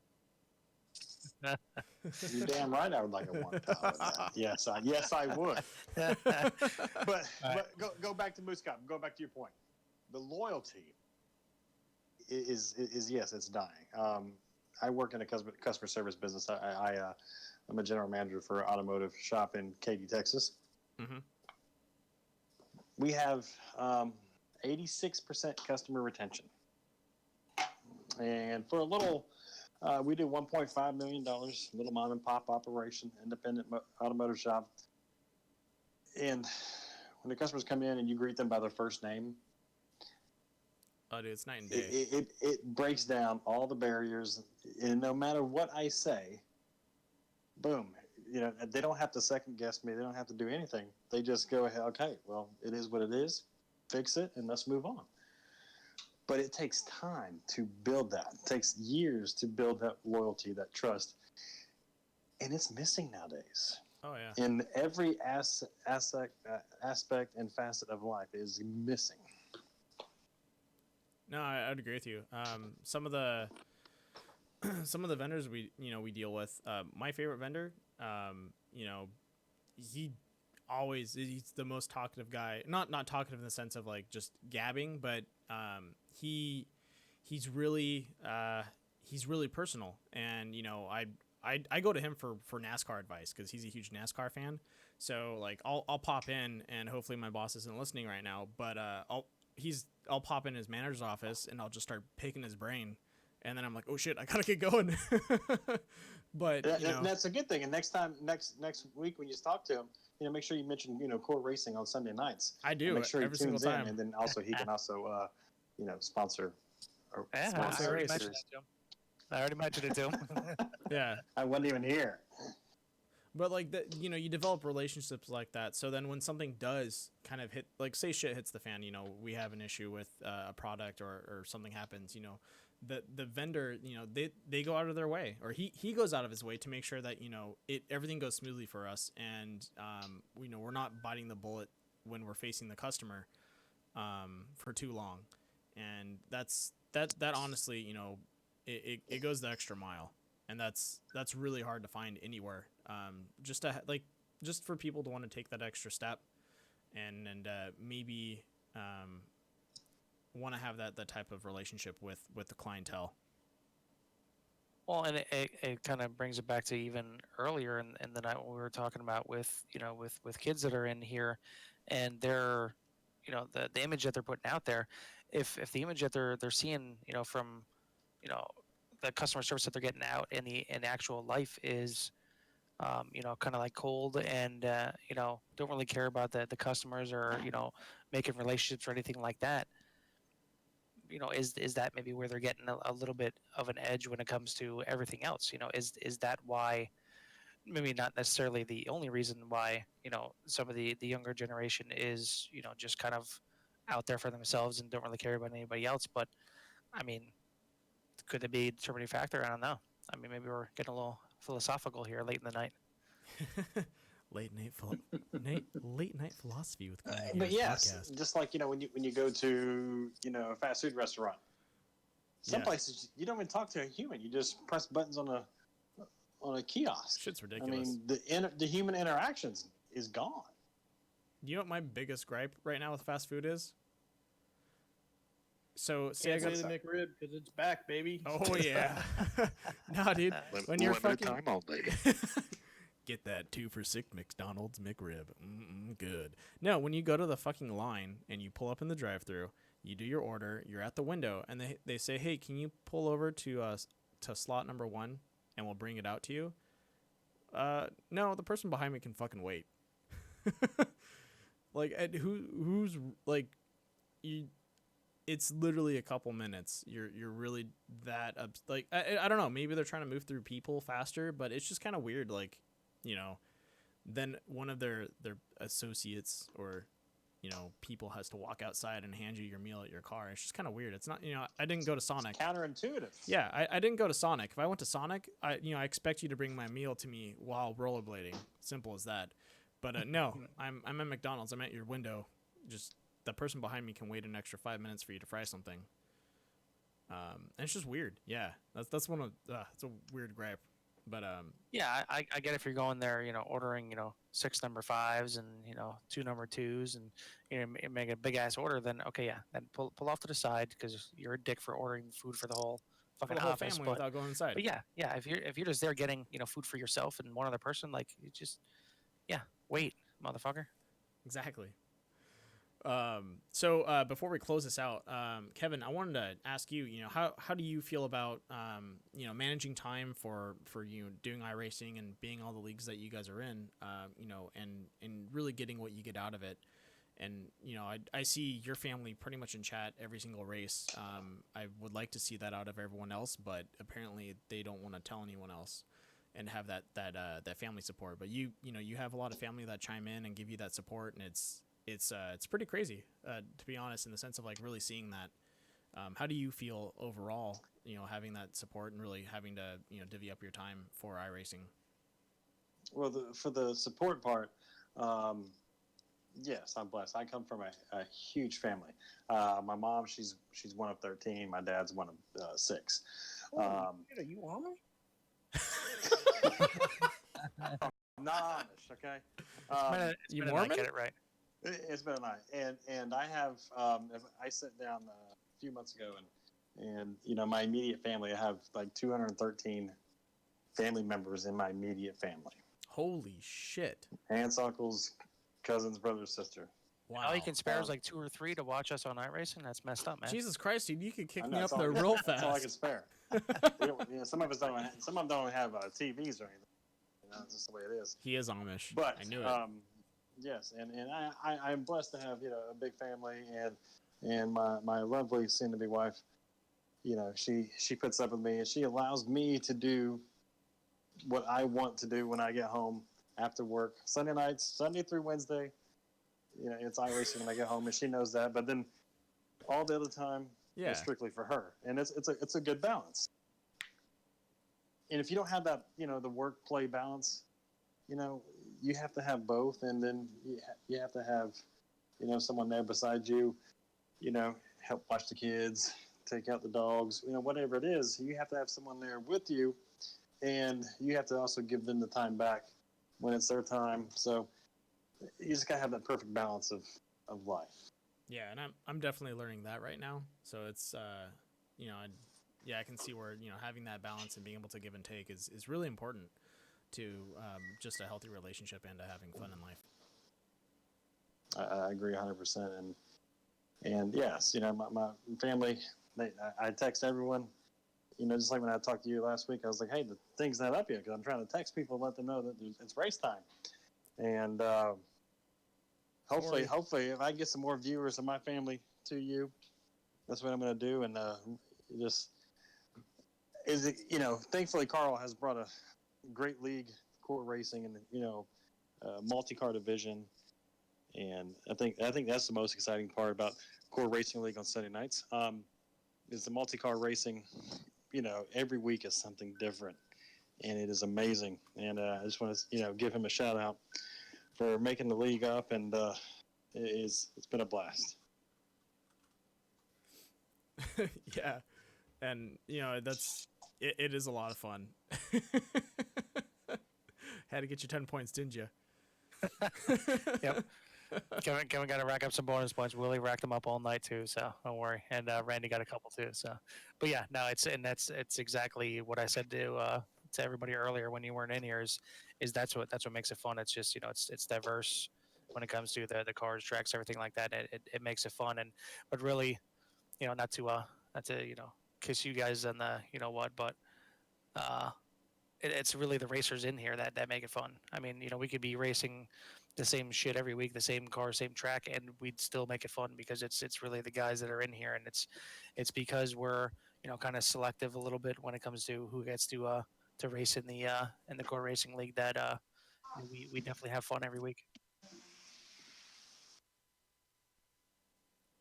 Speaker 6: You're damn right. I would like a one towel with that. Yes, I would. But go back to Moose Cop. Go back to your point. The loyalty is yes, it's dying. I work in a customer service business. I'm a general manager for an automotive shop in Katy, Texas.
Speaker 1: Mm-hmm.
Speaker 6: We have 86% customer retention, and for a little, we do $1.5 million. Little mom and pop operation, independent automotive shop. And when the customers come in and you greet them by their first name,
Speaker 1: Oh, dude, it's night and day.
Speaker 6: it breaks down all the barriers. And no matter what I say, boom, they don't have to second guess me. They don't have to do anything. They just go ahead. Okay, well, it is what it is. Fix it and let's move on. But it takes time to build that. It takes years to build that loyalty, that trust. And it's missing nowadays.
Speaker 1: Oh, yeah.
Speaker 6: In every aspect and facet of life is missing.
Speaker 1: No, I'd agree with you. Some of the vendors we deal with. My favorite vendor, he's the most talkative guy. Not talkative in the sense of like just gabbing, but he's really personal. And I go to him for NASCAR advice because he's a huge NASCAR fan. So like I'll pop in, and hopefully my boss isn't listening right now, but I'll pop in his manager's office and I'll just start picking his brain, and then I'm like, oh shit, I gotta get going. But
Speaker 6: that's a good thing. And next week when you talk to him, make sure you mention Core Racing on Sunday nights.
Speaker 1: I do.
Speaker 6: Make sure
Speaker 1: every single
Speaker 6: tunes
Speaker 1: time.
Speaker 6: in, and then also he can also sponsor.
Speaker 3: Yeah,
Speaker 6: sponsor
Speaker 3: I already
Speaker 6: races.
Speaker 3: mentioned it to him. I already mentioned it to him.
Speaker 1: Yeah.
Speaker 6: I wasn't even here.
Speaker 1: But like you develop relationships like that. So then when something does kind of hit, like say shit hits the fan, we have an issue with a product or something happens, the vendor, they go out of their way, or he goes out of his way to make sure that, everything goes smoothly for us. And, we're not biting the bullet when we're facing the customer, for too long. And that honestly, it goes the extra mile. And that's really hard to find anywhere. Just for people to want to take that extra step, and maybe want to have that type of relationship with the clientele.
Speaker 3: Well, and it kind of brings it back to even earlier in the night when we were talking about with kids that are in here, and they're the image that they're putting out there. If the image that they're seeing from the customer service that they're getting out in actual life is kind of like cold and don't really care about the customers or making relationships or anything like that, is that maybe where they're getting a little bit of an edge when it comes to everything else? Is that why, maybe not necessarily the only reason why some of the younger generation is just kind of out there for themselves and don't really care about anybody else? But I mean, could it be a determining factor? I don't know. I mean, maybe we're getting a little philosophical here late in the night.
Speaker 1: late night philosophy with Climate
Speaker 6: But
Speaker 1: Gamers
Speaker 6: yes,
Speaker 1: podcast.
Speaker 6: just like when you go to a fast food restaurant, some
Speaker 1: Yeah.
Speaker 6: places you don't even talk to a human. You just press buttons on a kiosk.
Speaker 1: Shit's
Speaker 6: I
Speaker 1: ridiculous.
Speaker 6: mean, the human interactions is gone.
Speaker 1: you know what my biggest gripe right now with fast food is? So say
Speaker 4: Can't
Speaker 1: I got
Speaker 4: say the McRib because it's back, baby.
Speaker 1: Oh yeah. Nah, dude. When you're fucking
Speaker 7: time only.
Speaker 1: get that 2 for $6 McDonald's McRib. Good. No, when you go to the fucking line and you pull up in the drive-thru, you do your order, you're at the window, and they say, "Hey, can you pull over to slot number 1 and we'll bring it out to you?" No, the person behind me can fucking wait. Like, who's like, you? It's literally a couple minutes. You're really that like I don't know. Maybe they're trying to move through people faster, but it's just kind of weird. Like, you know, then one of their associates or, you know, people has to walk outside and hand you your meal at your car. It's just kind of weird. It's not, you know, I didn't go to Sonic.
Speaker 6: Counterintuitive.
Speaker 1: Yeah, I didn't go to Sonic. If I went to Sonic, I expect you to bring my meal to me while rollerblading. Simple as that. But no, I'm at McDonald's. I'm at your window. Just the person behind me can wait an extra 5 minutes for you to fry something. And it's just weird. Yeah, that's one of it's a weird gripe. But
Speaker 3: Yeah, I get if you're going there, you know, ordering, you know, 6 number 5s and, you know, 2 number 2s and, you know, make a big ass order, then okay, yeah, then pull off to the side because you're a dick for ordering food for the whole
Speaker 1: for
Speaker 3: fucking
Speaker 1: the whole
Speaker 3: office.
Speaker 1: family
Speaker 3: But,
Speaker 1: without going inside.
Speaker 3: but yeah, if you're just there getting, you know, food for yourself and one other person, like, you just, yeah, wait, motherfucker.
Speaker 1: Exactly. So before we close this out, Kevin, I wanted to ask you, you know, how do you feel about, you know, managing time for you doing iRacing and being all the leagues that you guys are in, you know, and really getting what you get out of it. And, you know, I see your family pretty much in chat every single race. I would like to see that out of everyone else, but apparently they don't want to tell anyone else and have that family support. But you know, you have a lot of family that chime in and give you that support, and it's pretty crazy, to be honest, in the sense of like really seeing that. How do you feel overall, you know, having that support and really having to, you know, divvy up your time for iRacing?
Speaker 6: Well, for the support part, yes, I'm blessed. I come from a huge family. My mom, she's one of 13. My dad's one of 6.
Speaker 4: Are you Amish?
Speaker 6: I'm not Amish, okay?
Speaker 1: You
Speaker 3: I
Speaker 1: Mormon?
Speaker 3: get it right.
Speaker 6: It's been a night, and I have I sat down a few months ago, and you know, my immediate family, I have like 213 family members in my immediate family.
Speaker 1: Holy shit!
Speaker 6: Aunts, uncles, cousins, brother, sister.
Speaker 1: Wow.
Speaker 3: All you can spare is like 2 or 3 to watch us on iRacing. That's messed up, man.
Speaker 1: Jesus Christ, dude! You could kick
Speaker 6: I know,
Speaker 1: me up
Speaker 6: that's all-
Speaker 1: there real
Speaker 6: That's all I
Speaker 1: fast.
Speaker 6: can spare. You know, some of us don't. Some of them don't have TVs or anything. You know, it's just the way it is.
Speaker 1: He is Amish.
Speaker 6: But
Speaker 1: I knew it.
Speaker 6: yes, and I'm blessed to have, you know, a big family, and my lovely soon-to-be wife. You know, she puts up with me, and she allows me to do what I want to do when I get home after work. Sunday nights, Sunday through Wednesday, you know, it's iRacing when I get home, and she knows that. But then all the other time,
Speaker 1: Yeah.
Speaker 6: is strictly for her, and it's a good balance. And if you don't have that, you know, the work-play balance, you know, you have to have both, and then you have to have, you know, someone there beside you, you know, help watch the kids, take out the dogs, you know, whatever it is. You have to have someone there with you, and you have to also give them the time back when it's their time. So you just gotta have that perfect balance of life.
Speaker 1: Yeah, and I'm definitely learning that right now. So it's you know, I can see where, you know, having that balance and being able to give and take is really important to just a healthy relationship and to having fun in life.
Speaker 6: I agree 100%. And yes, you know, my family, I text everyone, you know, just like when I talked to you last week, I was like, hey, the thing's not up yet, because I'm trying to text people and let them know that it's race time. And hopefully, if I get some more viewers of my family to you, that's what I'm going to do. And you know, thankfully Carl has brought a great league, court racing, and, you know, multi-car division. And I think that's the most exciting part about Core Racing League on Sunday nights, is the multi-car racing. You know, every week is something different, and it is amazing. And I just want to, you know, give him a shout out for making the league up, and it's been a blast.
Speaker 1: Yeah, and you know, it is a lot of fun. Had to get your 10 points, didn't you?
Speaker 3: Yep. Kevin got to rack up some bonus points. Willie racked them up all night too, so don't worry. And Randy got a couple too. So, but yeah, no, it's exactly what I said to everybody earlier when you weren't in here. Is that's what makes it fun. It's just it's diverse when it comes to the cars, tracks, everything like that. It makes it fun. And but really, not to kiss you guys on the what, but it's really the racers in here that make it fun. I mean, we could be racing the same shit every week, the same car, same track, and we'd still make it fun because it's really the guys that are in here, and it's because we're kind of selective a little bit when it comes to who gets to race in the core racing league that we definitely have fun every week.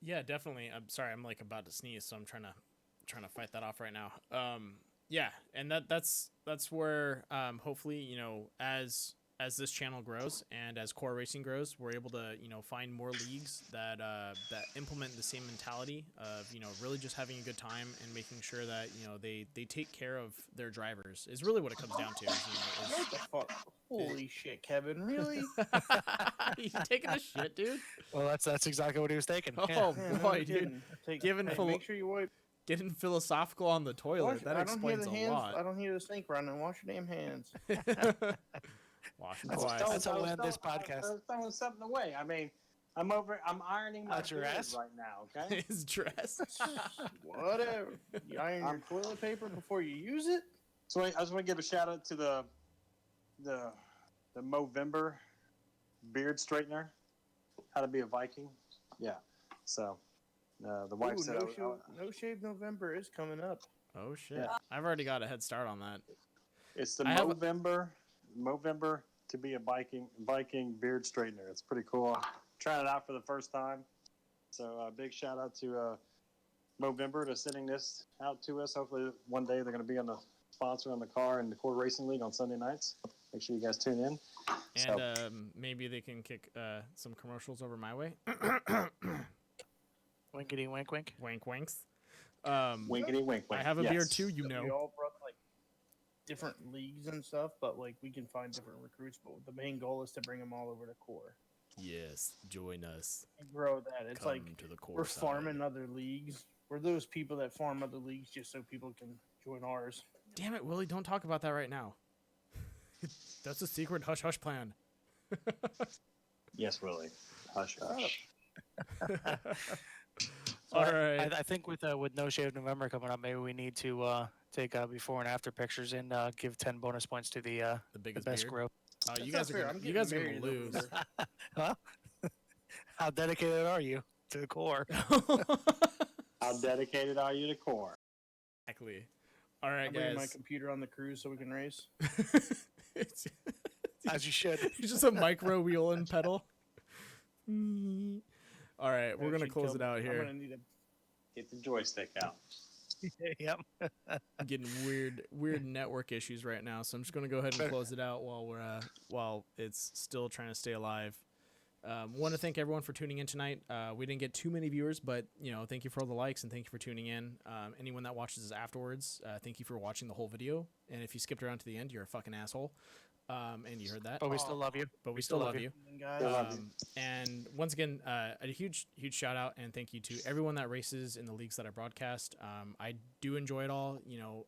Speaker 1: Yeah, definitely. I'm sorry, I'm like about to sneeze, so I'm trying to fight that off right now. Yeah, and that's where hopefully as this channel grows and as core racing grows, we're able to find more leagues that implement the same mentality of really just having a good time and making sure that they take care of their drivers is really what it comes down to.
Speaker 4: What the fuck? Holy shit, Kevin! Really?
Speaker 1: You taking a shit, dude?
Speaker 3: Well, that's exactly what he was taking.
Speaker 1: Oh
Speaker 3: Yeah.
Speaker 4: Man,
Speaker 1: boy,
Speaker 4: no
Speaker 1: dude,
Speaker 4: kidding. Make sure you wipe.
Speaker 1: getting philosophical on the toilet. That
Speaker 4: I don't hear
Speaker 1: explains
Speaker 4: the
Speaker 1: a
Speaker 4: hands.
Speaker 1: lot.
Speaker 4: I don't hear the sink running. Wash your damn hands.
Speaker 1: Wash them
Speaker 3: That's
Speaker 1: twice.
Speaker 3: That's how we end this podcast.
Speaker 6: I was throwing something away. I mean, I'm ironing my
Speaker 3: Out your
Speaker 6: beard
Speaker 3: ass?
Speaker 6: right now. Okay.
Speaker 1: His dress.
Speaker 4: Whatever. You iron your toilet paper before you use it.
Speaker 6: So I just want to give a shout out to the Movember beard straightener. How to be a Viking. Yeah. So the wife
Speaker 4: Ooh,
Speaker 6: said
Speaker 4: no shave November is coming up.
Speaker 1: Oh shit!
Speaker 6: Yeah.
Speaker 1: I've already got a head start on that.
Speaker 6: it's the
Speaker 1: I have a-
Speaker 6: Movember to be a Viking beard straightener. It's pretty cool. I'm trying it out for the first time. So big shout out to Movember to sending this out to us. Hopefully one day they're going to be on the sponsor on the car and the Core Racing League on Sunday nights. Make sure you guys tune in.
Speaker 1: And maybe they can kick some commercials over my way.
Speaker 3: Winkety wink wink.
Speaker 1: Wink winks.
Speaker 6: Winkety wink wink.
Speaker 1: I have a
Speaker 6: Yes.
Speaker 1: beard too,
Speaker 4: We all brought like different leagues and stuff, but like we can find different recruits. But the main goal is to bring them all over to core
Speaker 1: Yes, join us.
Speaker 4: and grow that. It's
Speaker 1: Come
Speaker 4: like
Speaker 1: to the core
Speaker 4: we're
Speaker 1: side.
Speaker 4: farming other leagues. We're those people that farm other leagues just so people can join ours.
Speaker 1: Damn it, Willie! Don't talk about that right now. That's a secret hush hush plan.
Speaker 6: Yes, Willie. Hush hush.
Speaker 1: All right.
Speaker 3: I think with No Shave November coming up, maybe we need to take before and after pictures and give 10 bonus points to the
Speaker 1: biggest
Speaker 3: best
Speaker 1: beard.
Speaker 3: group.
Speaker 1: Oh, you
Speaker 4: That's
Speaker 1: guys
Speaker 4: not
Speaker 1: are
Speaker 4: fair.
Speaker 1: gonna,
Speaker 4: I'm
Speaker 1: you guys are
Speaker 4: getting
Speaker 1: gonna
Speaker 4: married
Speaker 1: lose.
Speaker 4: over
Speaker 3: Huh? How dedicated are you to the core?
Speaker 6: How dedicated are you to Core?
Speaker 1: Exactly. All right,
Speaker 4: I'm bringing my
Speaker 1: guys.
Speaker 4: computer on the cruise so we can race.
Speaker 1: it's,
Speaker 3: As you should.
Speaker 1: it's just a micro wheel and pedal. All right, we're
Speaker 4: That
Speaker 1: gonna
Speaker 4: should
Speaker 1: close
Speaker 4: kill
Speaker 1: it
Speaker 4: me.
Speaker 1: out
Speaker 4: I'm
Speaker 1: here.
Speaker 4: gonna need a
Speaker 6: Get the joystick out.
Speaker 3: Yep.
Speaker 1: I'm getting weird network issues right now, so I'm just gonna go ahead and close it out while it's still trying to stay alive. Want to thank everyone for tuning in tonight. We didn't get too many viewers, but thank you for all the likes and thank you for tuning in. Anyone that watches this afterwards, thank you for watching the whole video. And if you skipped around to the end, you're a fucking asshole. And you heard that.
Speaker 3: But we still love you.
Speaker 1: But we still love you.
Speaker 4: guys.
Speaker 1: And once again, a huge shout out and thank you to everyone that races in the leagues that I broadcast. I do enjoy it all.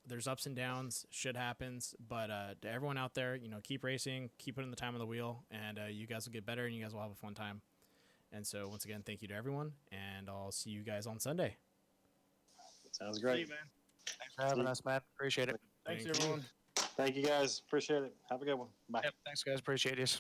Speaker 1: There's ups and downs, shit happens, but to everyone out there, keep racing, keep putting the time on the wheel, and you guys will get better and you guys will have a fun time. And so once again, thank you to everyone, and I'll see you guys on Sunday.
Speaker 6: Sounds
Speaker 4: See
Speaker 6: great.
Speaker 4: you, man.
Speaker 3: Thanks for having us, man. Appreciate it.
Speaker 4: Thanks,
Speaker 1: Thank you.
Speaker 4: everyone.
Speaker 6: Thank you guys. Appreciate it. Have a good one. Bye.
Speaker 3: Yep. Thanks, guys. Appreciate you.